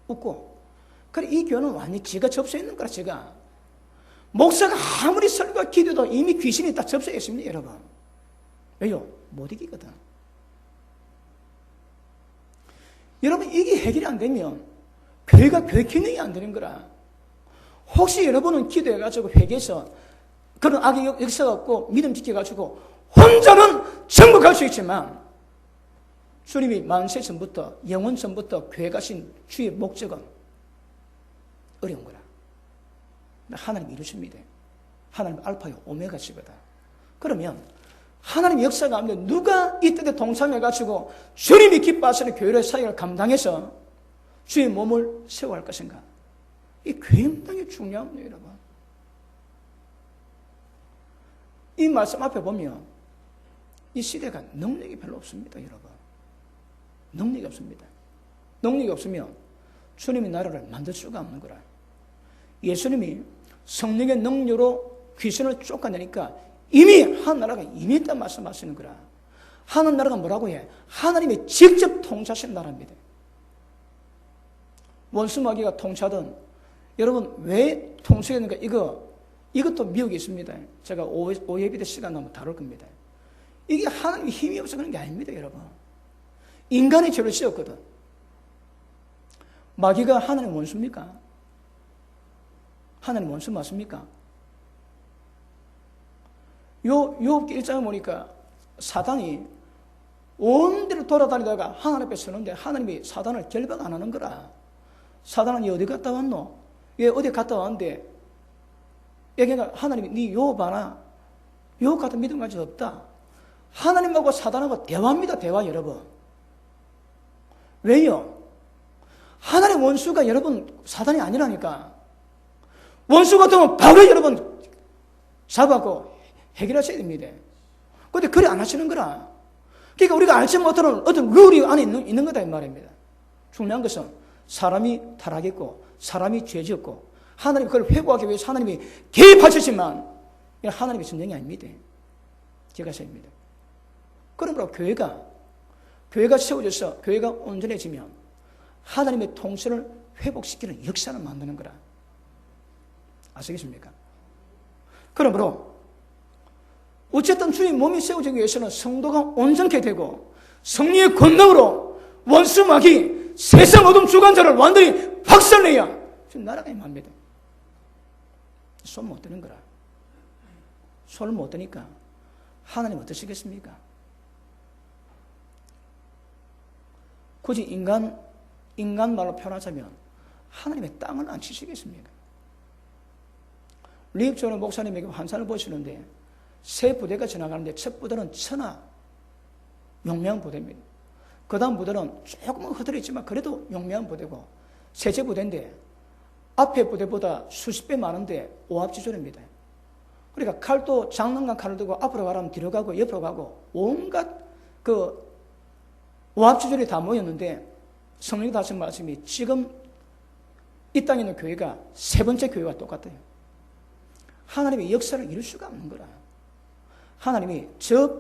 웃고. 그래, 이 교회는 완전히 지가 접수해 있는 거라, 지가. 목사가 아무리 설교와 기도도 이미 귀신이 딱 접수해 있습니다, 여러분. 왜요? 못 이기거든. 여러분, 이게 해결이 안 되면 교회가 교회 기능이 안 되는 거라. 혹시 여러분은 기도해가지고 회개해서 그런 악의 역사가 없고 믿음 지켜가지고 혼자는 정복할 수 있지만 주님이 만세 전부터 영원 전부터 교회 가신 주의 목적은 어려운 거라. 하나님 이루십니다. 하나님 알파요 오메가시거다. 그러면 하나님 역사 가운데 누가 이때에 동참해가지고 주님이 기뻐하시는 교회의 사역을 감당해서 주의 몸을 세워갈 것인가? 이 굉장히 중요합니다, 여러분. 이 말씀 앞에 보면 이 시대가 능력이 별로 없습니다, 여러분. 능력이 없습니다. 능력이 없으면 주님의 나라를 만들 수가 없는 거라. 예수님이 성령의 능력으로 귀신을 쫓아내니까 이미 하나님 나라가 임했다 말씀하시는 거라. 하나님 나라가 뭐라고 해? 하나님이 직접 통치하시는 나라입니다. 원수마귀가 통치하던 여러분 왜 통치했는가? 이것도 미혹이 있습니다. 제가 오예비 때 시간 나면 다룰 겁니다. 이게 하나님의 힘이 없어 그런 게 아닙니다, 여러분. 인간의 죄를 씌웠거든. 마귀가 하나님 원수입니까? 하나님 원수 맞습니까? 요업기 1장에 보니까 사단이 온 데로 돌아다니다가 하나님 앞에 서는데 하나님이 사단을 결박 안 하는 거라. 사단은 니 어디 갔다 왔노? 얘 어디 갔다 왔는데 얘가 하나님이 니 요업 하나? 요업 같은 믿음 가지고 없다. 하나님하고 사단하고 대화입니다, 대화 여러분. 왜요? 하나님 원수가 여러분 사단이 아니라니까. 원수 같으면 바로 여러분 잡아갖고 해결하셔야 됩니다. 그런데 그래 안 하시는 거라. 그러니까 우리가 알지 못하는 어떤 룰이 안에 있는 거다 이 말입니다. 중요한 것은 사람이 타락했고 사람이 죄지었고 하나님이 그걸 회복하기 위해서 하나님이 개입하셨지만 하나님의 전쟁이 아닙니다. 제가 세입니다. 그러므로 교회가 세워져서 교회가 온전해지면 하나님의 통치를 회복시키는 역사를 만드는 거라. 아시겠습니까? 그러므로 어쨌든 주의 몸이 세워지기 위해서는 성도가 온전케 되고 성령의 권능으로 원수마귀 세상 어둠 주관자를 완전히 박살내야 지금 나라가 임합니다. 손 못 드는 거라. 손을 못 드니까 하나님 어떠시겠습니까? 굳이 인간 말로 표현하자면 하나님의 땅을 안 치시겠습니까? 리입조는 목사님에게 환상을 보시는데 세 부대가 지나가는데 첫 부대는 천하 용맹한 부대입니다. 그 다음 부대는 조금은 흐드렸지만 그래도 용맹한 부대고 셋째 부대인데 앞에 부대보다 수십 배 많은데 오합지졸입니다. 그러니까 칼도 장난감 칼을 들고 앞으로 가라면 뒤로 가고 옆으로 가고 온갖 그 오합지졸이 다 모였는데 성령이 하신 말씀이 지금 이 땅에 있는 교회가 세 번째 교회와 똑같아요. 하나님의 역사를 이룰 수가 없는 거라. 하나님이 저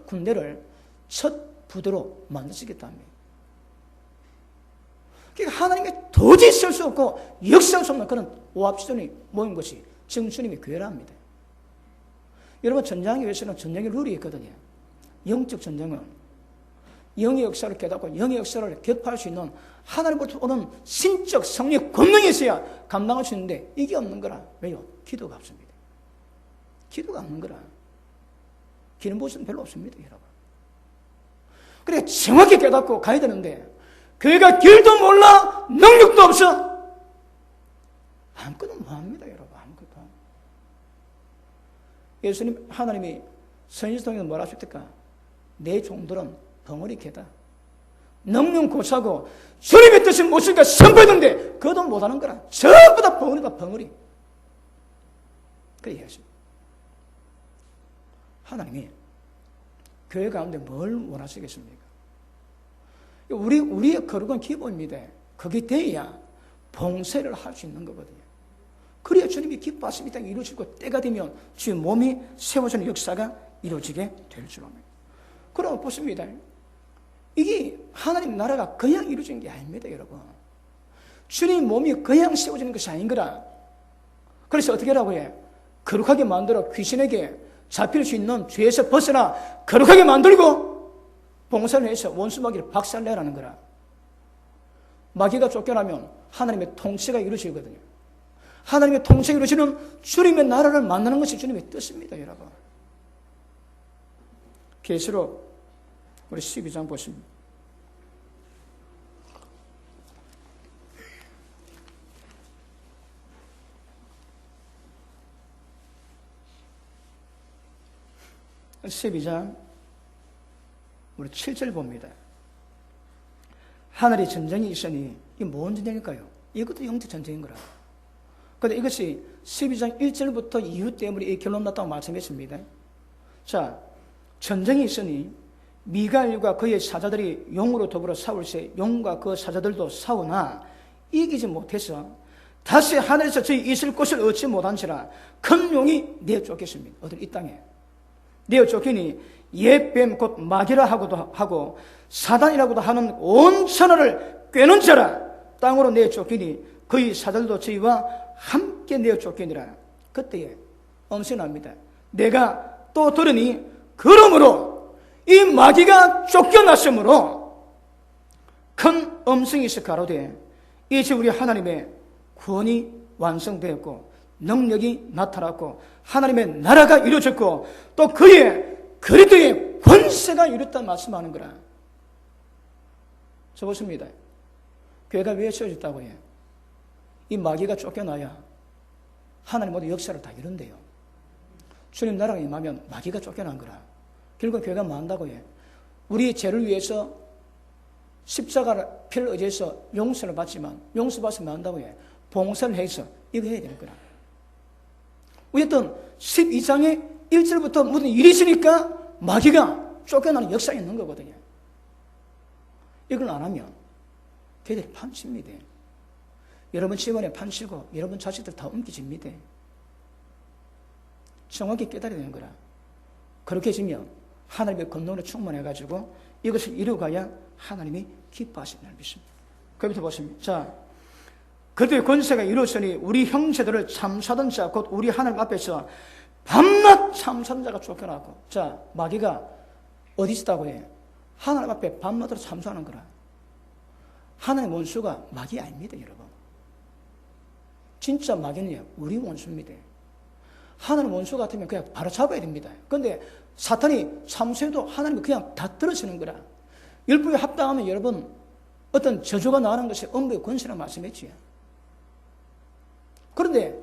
군대를 첫 부대로 만드시겠다 합니다. 그러니까 하나님이 도저히 쓸 수 없고 역사할 수 없는 그런 오합지졸이 모인 것이 지금 주님의 교회라 합니다. 여러분 전쟁에 위해서는 전쟁의 룰이 있거든요. 영적 전쟁은 영의 역사를 깨닫고 영의 역사를 격파할 수 있는 하나님으로부터 오는 신적 성령의 권능이 있어야 감당할 수 있는데 이게 없는 거라. 왜요? 기도가 없습니다. 기도가 없는 거라. 기는 모습은 별로 없습니다, 여러분. 그래 정확히 깨닫고 가야 되는데 교회가 길도 몰라 능력도 없어 아무것도 못합니다, 여러분. 아무것도. 예수님 하나님이 선지서통에서 뭐라 하셨을까? 내 종들은 벙어리 개다. 능력 고사고 주님의 뜻을 못 쓰니까 선포했는데 그것도 못하는 거라. 전부 다 벙어리다, 벙어리. 그래 얘기하십니다. 하나님이 교회 가운데 뭘 원하시겠습니까? 우리의 거룩은 기본입니다. 그게 돼야 봉쇄를 할 수 있는 거거든요. 그래야 주님이 기뻐하시는 땅이 이루어지고 때가 되면 주의 몸이 세워지는 역사가 이루어지게 될 줄 압니다. 그럼 보십니다. 이게 하나님 나라가 그냥 이루어지는 게 아닙니다, 여러분. 주님 몸이 그냥 세워지는 것이 아닌 거라. 그래서 어떻게 하라고 해? 거룩하게 만들어 귀신에게 잡힐 수 있는 죄에서 벗어나 거룩하게 만들고 봉사를 해서 원수마귀를 박살내라는 거라. 마귀가 쫓겨나면 하나님의 통치가 이루어지거든요. 하나님의 통치를 이루시는 주님의 나라를 만나는 것이 주님의 뜻입니다, 여러분. 계시록 우리 12장 보십니다. 우리 7절 봅니다. 하늘에 전쟁이 있으니 이게 뭔 전쟁일까요? 이것도 영적 전쟁인 거라. 그런데 이것이 12장 1절부터 이유 때문에 이 결론 났다고 말씀했습니다. 자, 전쟁이 있으니 미가엘과 그의 사자들이 용으로 더불어 싸울세 용과 그 사자들도 싸우나 이기지 못해서 다시 하늘에서 저희 있을 곳을 얻지 못한지라 큰 용이 내어 쫓겼습니다. 어디 이 땅에 내어 쫓기니 옛뱀 곧 마귀라 하고도 하고 사단이라고도 하는 온 천하를 꿰는 자라 땅으로 내어 쫓기니 그의 사자들도 저희와 함께 내어 쫓기니라. 그때에 엄청납니다. 내가 또 들으니 그러므로 이 마귀가 쫓겨났으므로 큰 음성이 가로되 이제 우리 하나님의 구원이 완성되었고 능력이 나타났고 하나님의 나라가 이루어졌고 또 그의 그리스도의 권세가 이뤘다 말씀하는 거라. 저 보십니다. 교회가 왜 세워졌다고 해요? 이 마귀가 쫓겨나야 하나님 모두 역사를 다 이룬대요. 주님 나라가 임하면 마귀가 쫓겨난 거라. 결국 교회가 뭐 한다고 해요? 우리 죄를 위해서 십자가를 피를 의지해서 용서를 받지만 용서받으면 뭐 한다고 해요? 봉사를 해서 이거 해야 되는 거라. 어쨌든 12장의 1절부터 무슨 일이 있으니까 마귀가 쫓겨나는 역사가 있는 거거든요. 이걸 안 하면 걔들이 판칩니다. 여러분 집안에 판치고 여러분 자식들 다 옮기집니다. 정확히 깨달아야 되는 거라. 그렇게 해지면 하나님의 권능으로 충만해가지고 이것을 이루어가야 하나님이 기뻐하신다는 믿습니다. 그 밑에 보십니다. 자, 그들의 권세가 이루어지니 우리 형제들을 참사던 자 곧 우리 하나님 앞에서 밤낮 참사던 자가 쫓겨나고. 자, 마귀가 어디 있다고 해? 하나님 앞에 밤낮으로 참사하는 거라. 하나님의 원수가 마귀 아닙니다, 여러분. 진짜 마귀는요, 우리 원수입니다. 하나님 원수 같으면 그냥 바로 잡아야 됩니다. 그런데 사탄이 참수해도 하나님이 그냥 다 떨어지는 거라. 율법에 합당하면 여러분 어떤 저주가 나오는 것이 엄부의 권세라고 말씀했지요. 그런데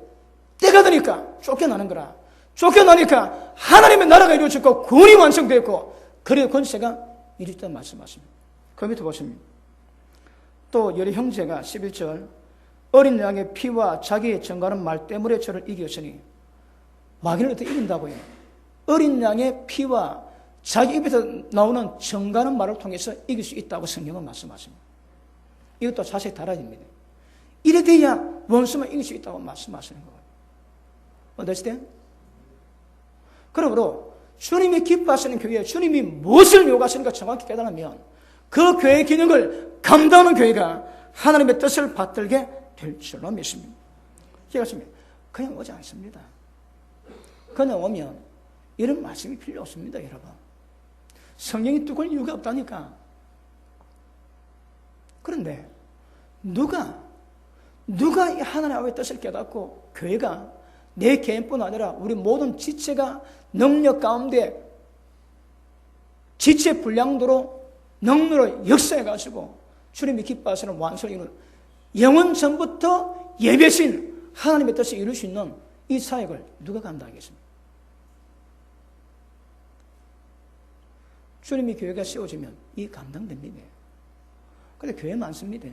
때가 되니까 쫓겨나는 거라. 쫓겨나니까 하나님의 나라가 이루어졌고 구원이 완성되었고 그리고 권세가 이루어졌다는 말씀하십니다. 그 밑에 보십니다. 또 여러 형제가 11절 어린 양의 피와 자기의 정가는 말 때문에 저를 이겼으니 마귀를 어떻게 이긴다고 해요? 어린 양의 피와 자기 입에서 나오는 정가는 말을 통해서 이길 수 있다고 성경은 말씀하십니다. 이것도 자세히 달아야 됩니다. 이래 돼야 원수만 이길 수 있다고 말씀하시는 거예요. understand? 그러므로 주님이 기뻐하시는 교회에 주님이 무엇을 요구하시는가 정확히 깨달으면 그 교회의 기능을 감당하는 교회가 하나님의 뜻을 받들게 될 줄로 믿습니다. 기억하십니까? 그냥 오지 않습니다. 그냥 오면 이런 말씀이 필요 없습니다, 여러분. 성경이 뚜껑 이유가 없다니까. 그런데 누가 이 하나님 앞의 뜻을 깨닫고 교회가 내 개인뿐 아니라 우리 모든 지체가 능력 가운데 지체 불량도로 능력으로 역사해가지고 주님이 기뻐하시는 완성을 이루는 영원 전부터 예배신 하나님의 뜻을 이룰 수 있는 이 사역을 누가 감당하겠습니까? 주님이 교회가 세워지면 이 감당됩니다. 근데 교회 많습니다.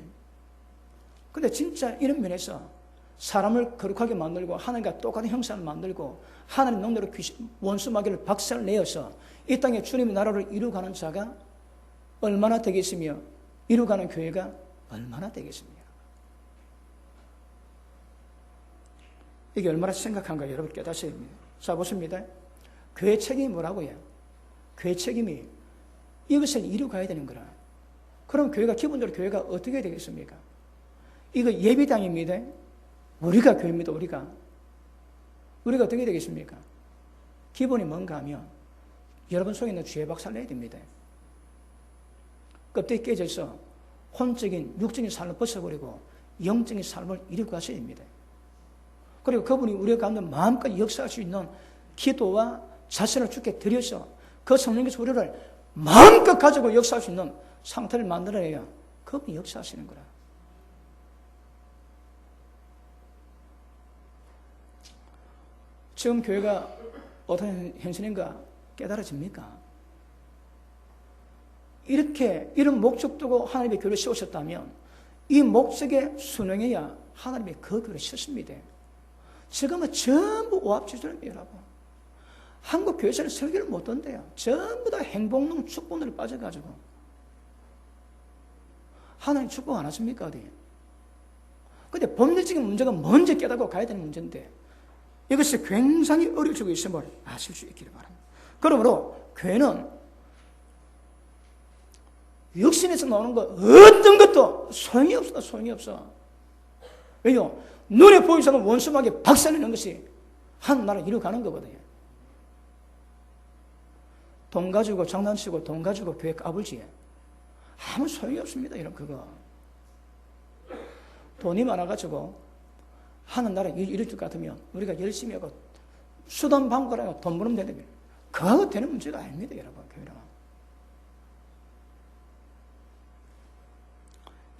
근데 진짜 이런 면에서 사람을 거룩하게 만들고 하나님과 똑같은 형상을 만들고 하나님 능력으로 원수 마귀를 박살내어서 이 땅에 주님의 나라를 이루어가는 자가 얼마나 되겠으며 이루어가는 교회가 얼마나 되겠습니까? 이게 얼마나 심각한가 여러분 깨닫셔야 됩니다. 자, 보십니다. 교회 책임이 뭐라고요? 교회 책임이 이것을 이루어가야 되는 거라. 그럼 교회가 기본적으로 교회가 어떻게 되겠습니까? 이거 예비당입니다. 우리가 교회입니다. 우리가 어떻게 되겠습니까? 기본이 뭔가 하면 여러분 속에 있는 죄 박살내야 됩니다. 껍데기 깨져서 혼적인 육적인 삶을 벗어버리고 영적인 삶을 이루고 가셔야 됩니다. 그리고 그분이 우리 가운데 마음껏 역사할 수 있는 기도와 자신을 주께 드려서 그 성령께서 우리를 마음껏 가지고 역사할 수 있는 상태를 만들어내야 그분이 역사하시는 거라. 지금 교회가 어떤 현실인가 깨달아집니까? 이런 목적 두고 하나님의 교회를 세우셨다면 이 목적에 순응해야 하나님의 그 교회를 세웠습니다. 지금은 전부 오합지졸입니다, 여러분. 한국 교회에서는 설교를 못 한대요. 전부 다 행복론, 축복론에 빠져가지고. 하나님 축복 안 하십니까, 어디? 근데 법률적인 문제가 먼저 깨닫고 가야 되는 문제인데 이것이 굉장히 어려워지고 있음을 아실 수 있기를 바랍니다. 그러므로 교회는 육신에서 나오는 거 어떤 것도 소용이 없어, 소용이 없어. 왜요? 눈에 보이지 않는 원수막에 박살내는 것이 한 나라 이루어가는 거거든요. 돈 가지고 장난치고 돈 가지고 교회 까불지 아무 소용이 없습니다. 이런 그거 돈이 많아가지고 하는 나라 이룰 것 같으면 우리가 열심히 하고 수단 방법을 돈 벌면 되는데 그거 되는 문제가 아닙니다, 여러분. 교회는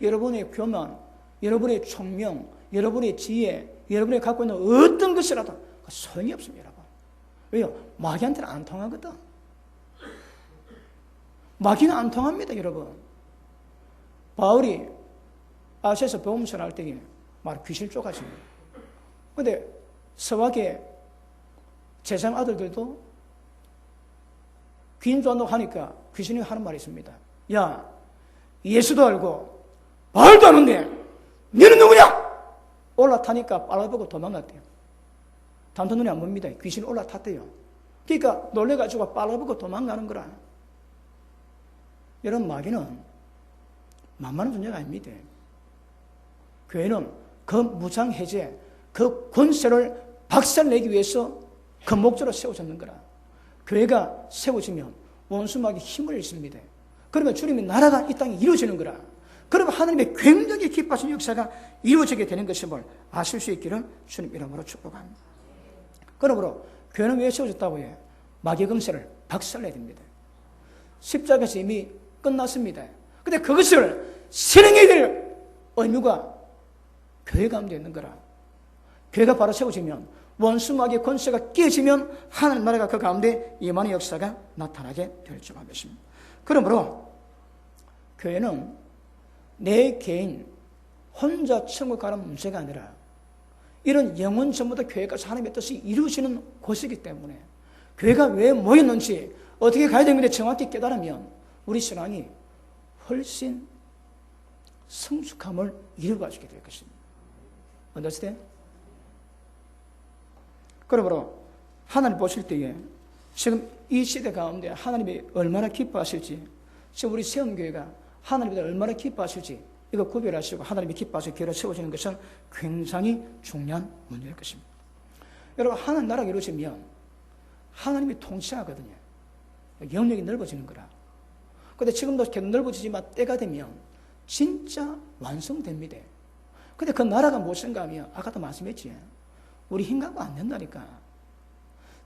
여러분의 교만, 여러분의 총명, 여러분의 지혜, 여러분이 갖고 있는 어떤 것이라도 소용이 없습니다, 여러분. 왜요? 마귀한테는 안 통하거든. 마귀는 안 통합니다, 여러분. 바울이 아시아에서 복음서를 할 때에 말 귀신을 쫓아집니다. 근데 서학의 제상 아들들도 귀신 좋아한다고 하니까 귀신이 하는 말이 있습니다. 야, 예수도 알고 바울도 아는데 너는 누구냐? 올라타니까 빨아보고 도망갔대요. 단도 눈이 안 봅니다. 귀신이 올라탔대요. 그러니까 놀래가지고 빨아보고 도망가는 거라. 이런 마귀는 만만한 존재가 아닙니다. 교회는 그 무장해제, 그 권세를 박살내기 위해서 그 목적으로 세워졌는 거라. 교회가 세워지면 원수막이 힘을 잃습니다. 그러면 주님의 나라가 이 땅에 이루어지는 거라. 그러면 하나님의 굉장히 기뻐하신 역사가 이루어지게 되는 것임을 아실 수 있기를 주님 이름으로 축복합니다. 그러므로 교회는 왜 세워졌다고 해요? 마귀 권세를 박살내야 됩니다. 십자가에서 이미 끝났습니다. 근데 그것을 실행해야 될 의무가 교회 가운데 있는 거라. 교회가 바로 세워지면 원수마귀의 권세가 깨지면 하나님 나라가 그 가운데 임하는 역사가 나타나게 될 줄 믿습니다. 그러므로 교회는 내 개인 혼자 천국 가는 문제가 아니라 이런 영혼 전부 다 교회가서 하나님의 뜻이 이루어지는 곳이기 때문에 교회가 왜 모였는지 어떻게 가야 되는지 정확히 깨달으면 우리 신앙이 훨씬 성숙함을 이루어가지게 될 것입니다. understand? 그러므로 하나님 보실 때에 지금 이 시대 가운데 하나님이 얼마나 기뻐하실지, 지금 우리 세움교회가 하나님이 얼마나 기뻐하실지 이거 구별하시고 하나님이 기뻐하실 교회로 세워지는 것은 굉장히 중요한 문제일 것입니다. 여러분, 하나님 나라가 이루어지면 하나님이 통치하거든요. 영역이 넓어지는 거라. 근데 지금도 계속 넓어지지만 때가 되면 진짜 완성됩니다. 근데 그 나라가 무엇인가 하면 아까도 말씀했지, 우리 힘 갖고 안 된다니까.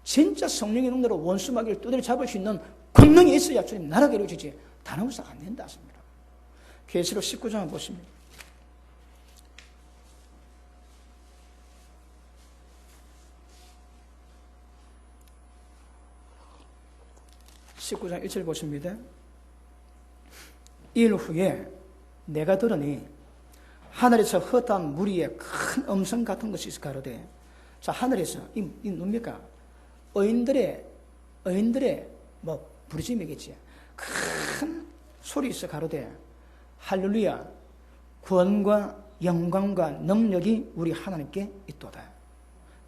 진짜 성령의 능력으로 원수마귀를 두드려 잡을 수 있는 권능이 있어야 주님 나라가 이루어지지 다른 것은 안 된다 하십니다. 계시록 19장을 보십니다. 19장 1절 보십니다. 일 후에 내가 들으니 하늘에서 헛한 무리의 큰 음성 같은 것이 있어 가로되, 자, 하늘에서 이 뭡니까? 의인들의 부르짖음이겠지. 큰 소리 있어 가로되 할렐루야, 구원과 영광과 능력이 우리 하나님께 있도다.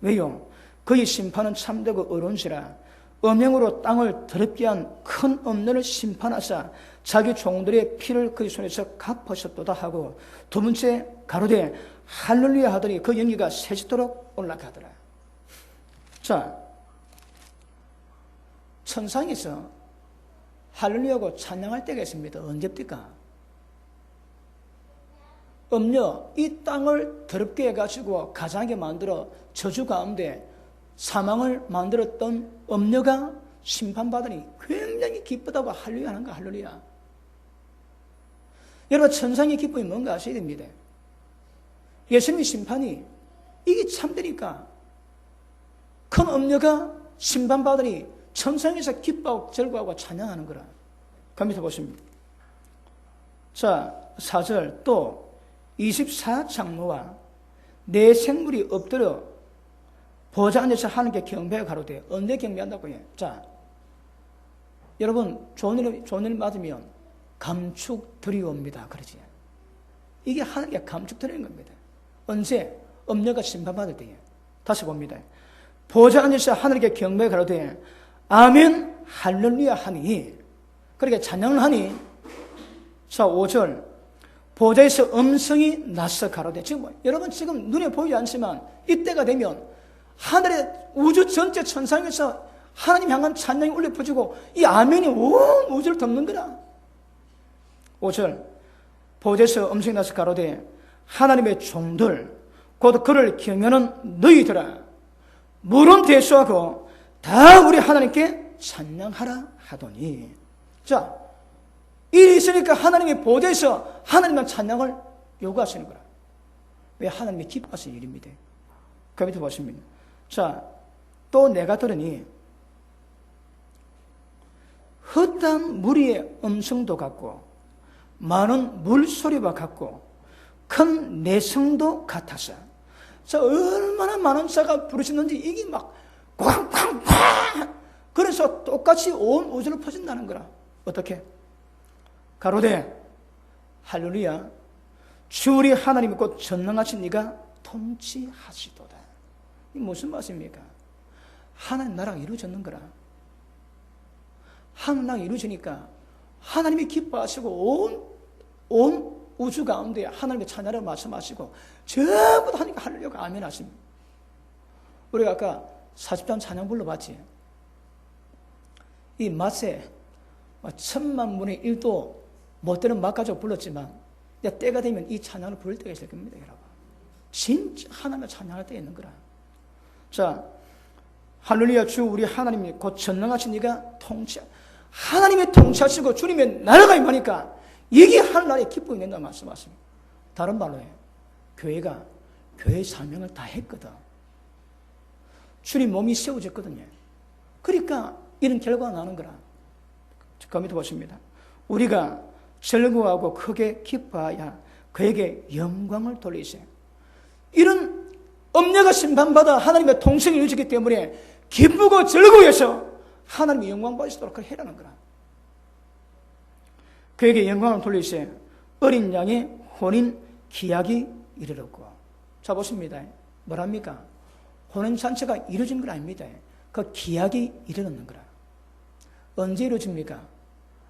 왜요? 그의 심판은 참되고 의로운시라. 음행으로 땅을 더럽게 한 큰 음녀를 심판하사 자기 종들의 피를 그의 손에서 갚으셨도다 하고, 두 번째 가로되 할렐루야 하더니 그 연기가 새짓도록 올라가더라. 자, 천상에서 할렐루야고 찬양할 때가 있습니다. 언제입니까? 음녀, 이 땅을 더럽게 해가지고 가장하게 만들어 저주 가운데 사망을 만들었던 음녀가 심판받으니 굉장히 기쁘다고 할렐루야 하는 거, 할렐루야. 여러분, 천상의 기쁨이 뭔가 아셔야 됩니다. 예수님의 심판이 이게 참되니까 큰 음녀가 심판받으니 천상에서 기뻐하고 즐거워하고 찬양하는 거라. 그 밑에 보십니다. 자, 4절 또 24장로와 내 생물이 엎드려 보좌 안에서 하나님께 경배하고 가로되. 언제 경배한다고 해? 자, 여러분 좋은 일 맞으면 감축 드리옵니다. 그러지. 이게 하나님께 감축 드리는 겁니다. 언제? 음녀가 심판받을 때에. 다시 봅니다. 보좌 안에서 하나님께 경배하고 가로되 아멘 할렐루야 하니. 그러니까 찬양을 하니. 자, 5절 보좌에서 음성이 나서 가로되. 지금 여러분 지금 눈에 보이지 않지만 이때가 되면 하늘의 우주 전체 천상에서 하나님 향한 찬양이 울려 퍼지고 이 아멘이 온 우주를 덮는 거라. 5절 보좌에서 음성이 나서 가로되 하나님의 종들 곧 그를 경외하는 너희들아 물은 대수하고 다 우리 하나님께 찬양하라 하더니. 자, 일이 있으니까 하나님의 보좌에서 하나님만 찬양을 요구하시는 거라. 왜? 하나님이 기뻐하시는 일입니다. 그 밑에 보십니다. 자, 또 내가 들으니 헛한 무리의 음성도 같고 많은 물소리와 같고 큰 내성도 같아서. 자, 얼마나 많은 자가 부르시는지 이게 막 꽝꽝꽝. 그래서 똑같이 온 우주로 퍼진다는 거라. 어떻게? 가로되 할렐루야 주 우리 하나님이 곧 전능하신 이가 통치하시도다. 이 무슨 말씀입니까? 하나님 나라가 이루어졌는 거라. 하나님 나라가 이루어지니까 하나님이 기뻐하시고 온 우주 가운데 하나님의 찬양을 말씀하시고 전부 다 하나님께 할렐루야 아멘 하십니다. 우리가 아까 40장 찬양 불러봤지. 이 맛에 10,000,000분의 1도 못되는 맛 가지고 불렀지만 때가 되면 이 찬양을 부를 때가 있을 겁니다. 여러분 진짜 하나님을 찬양할 때 있는 거라. 자, 할렐루야 주 우리 하나님이 곧 전능하신 이가 하나님의 통치하시고 주님의 나라가 임하니까 이게 하늘나라의 기쁨이 된다고 말씀하십니다. 다른 말로 해. 교회가 교회의 사명을 다 했거든. 주님 몸이 세워졌거든요. 그러니까 이런 결과가 나는 거라. 그 밑에 보십니다. 우리가 즐거워하고 크게 기뻐하여 그에게 영광을 돌리세요. 이런 음녀가 심판받아 하나님의 통성이 이루어지기 때문에 기쁘고 즐거워해서 하나님의 영광 받으시도록 해라는 거라. 그에게 영광을 돌리세요. 어린 양의 혼인 기약이 이르렀고. 자, 보십니다. 뭐랍니까? 혼인잔치가 이루어진 건 아닙니다. 그 기약이 이르렀는 거라. 언제 이루어집니까?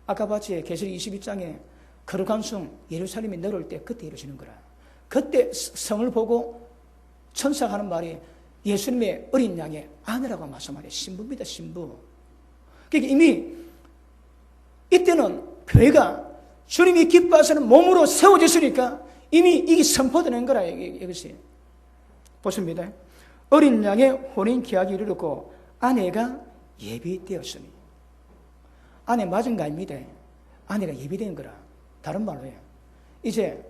아까 봤지? 계시록 22장에 거룩한 성 예루살렘이 내려올 때 그때 이루어지는 거라. 그때 성을 보고 천사가 하는 말이 예수님의 어린 양의 아내라고 말씀하래요. 신부입니다. 신부. 그러니까 이미 이때는 교회가 주님이 기뻐하시는 몸으로 세워졌으니까 이미 이게 선포되는 거라. 이것이 보십니다. 어린 양의 혼인 기약이 이르렀고 아내가 예비되었으니. 아내 맞은 거 아닙니다. 아내가 예비된 거라. 다른 말로 해요. 이제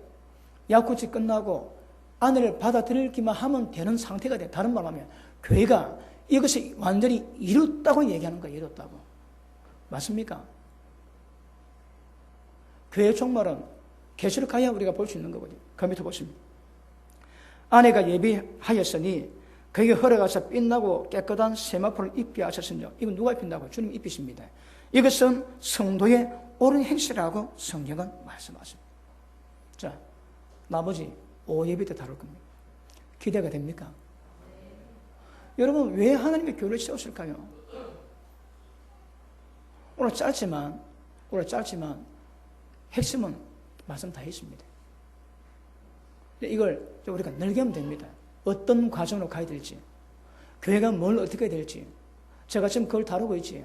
약혼치 끝나고 아내를 받아들이기만 하면 되는 상태가 돼. 다른 말로 하면 교회가 이것이 완전히 이뤘다고 얘기하는 거예요. 이뤘다고. 맞습니까? 교회의 종말은 계시록 가야 우리가 볼 수 있는 거거든요. 그 밑에 보십니다. 아내가 예비하였으니 그에게 허락하사 빛나고 깨끗한 세마포를 입게 하셨으며. 이건 누가 입힌다고? 주님 입히십니다. 이것은 성도의 옳은 행실이라고 성경은 말씀하십니다. 자, 나머지 5예배 때 다룰 겁니다. 기대가 됩니까? 여러분 왜 하나님의 교회를 세웠을까요? 오늘 짧지만 핵심은 말씀 다 했습니다. 이걸 우리가 늘게 하면 됩니다. 어떤 과정으로 가야 될지, 교회가 뭘 어떻게 해야 될지, 제가 지금 그걸 다루고 있지.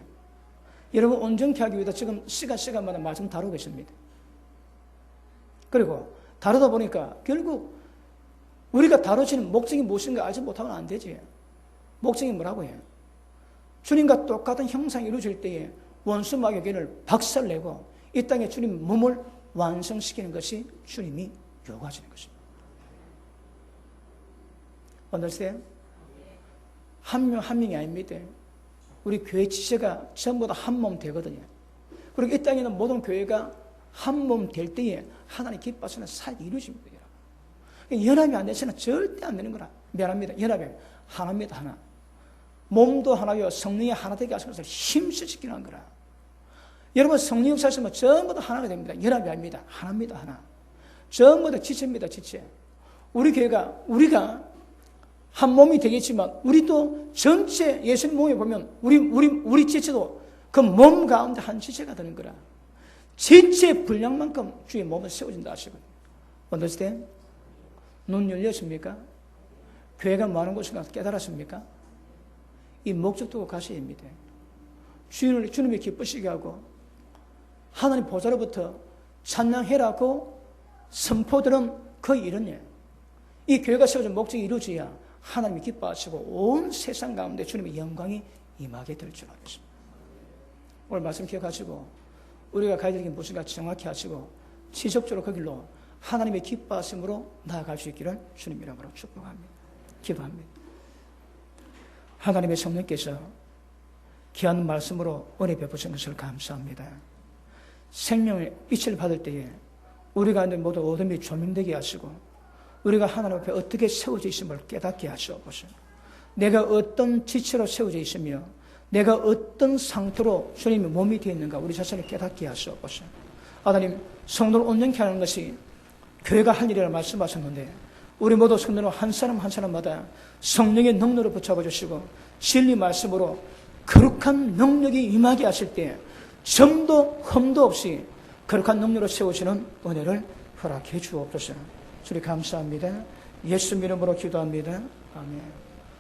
여러분 온전케 하기 위해서 지금 시간마다 말씀 다루고 있습니다. 그리고 다루다 보니까 결국 우리가 다뤄지는 목적이 무엇인가 알지 못하면 안 되지. 목적이 뭐라고 해? 주님과 똑같은 형상이 이루어질 때에 원수 마귀를 박살내고 이 땅에 주님 몸을 완성시키는 것이 주님이 요구하시는 것입니다. understand? 한 명 한 명이 아닙니다. 우리 교회 지체가 전부 다 한 몸 되거든요. 그리고 이 땅에 있는 모든 교회가 한 몸 될 때에 하나님 기뻐하시는 사역이 이루어집니다. 연합이 안 되서는 절대 안 되는 거라. 미안합니다. 연합이 하나입니다. 하나. 몸도 하나요. 성령이 하나 되게 하시는 것을 힘써 지키는 거라. 여러분 성령 역사하시면 전부 다 하나가 됩니다. 연합이 아닙니다. 하나입니다. 하나. 전부 다 지체입니다. 지체. 우리 교회가 우리가 한 몸이 되겠지만 우리도 전체 예수님 몸에 보면 우리 지체도 그 몸 가운데 한 지체가 되는 거라. 지체 분량만큼 주의 몸은 세워진다 하시거든요. understand? 눈 열렸습니까? 교회가 많은 곳을 깨달았습니까? 이 목적 두고 가셔야 합니다. 주님이 기쁘시게 하고 하나님 보좌로부터 찬양해라고 선포들은 그 일은 이 교회가 세워진 목적이 이루어져야 하나님이 기뻐하시고 온 세상 가운데 주님의 영광이 임하게 될 줄 알겠습니다. 오늘 말씀 기억하시고 우리가 가야 될 게 무엇인가 정확히 하시고 지속적으로 그 길로 하나님의 기뻐하심으로 나아갈 수 있기를 주님 이름으로 축복합니다. 기도합니다. 하나님의 성령께서 귀한 말씀으로 은혜 베푸신 것을 감사합니다. 생명의 빛을 받을 때에 우리가 있는 모두 어둠이 조명되게 하시고 우리가 하나님 앞에 어떻게 세워져 있음을 깨닫게 하시옵소서. 내가 어떤 지체로 세워져 있으며 내가 어떤 상태로 주님의 몸이 되어 있는가 우리 자신을 깨닫게 하시옵소서. 하나님 성도를 온전케 하는 것이 교회가 할 일이라고 말씀하셨는데 우리 모두 성도는 한 사람 한 사람마다 성령의 능력을 붙잡아 주시고 진리 말씀으로 거룩한 능력이 임하게 하실 때 점도 흠도 없이 거룩한 능력으로 세우시는 은혜를 허락해 주옵소서. 주님 감사합니다. 예수 이름으로 기도합니다. 아멘.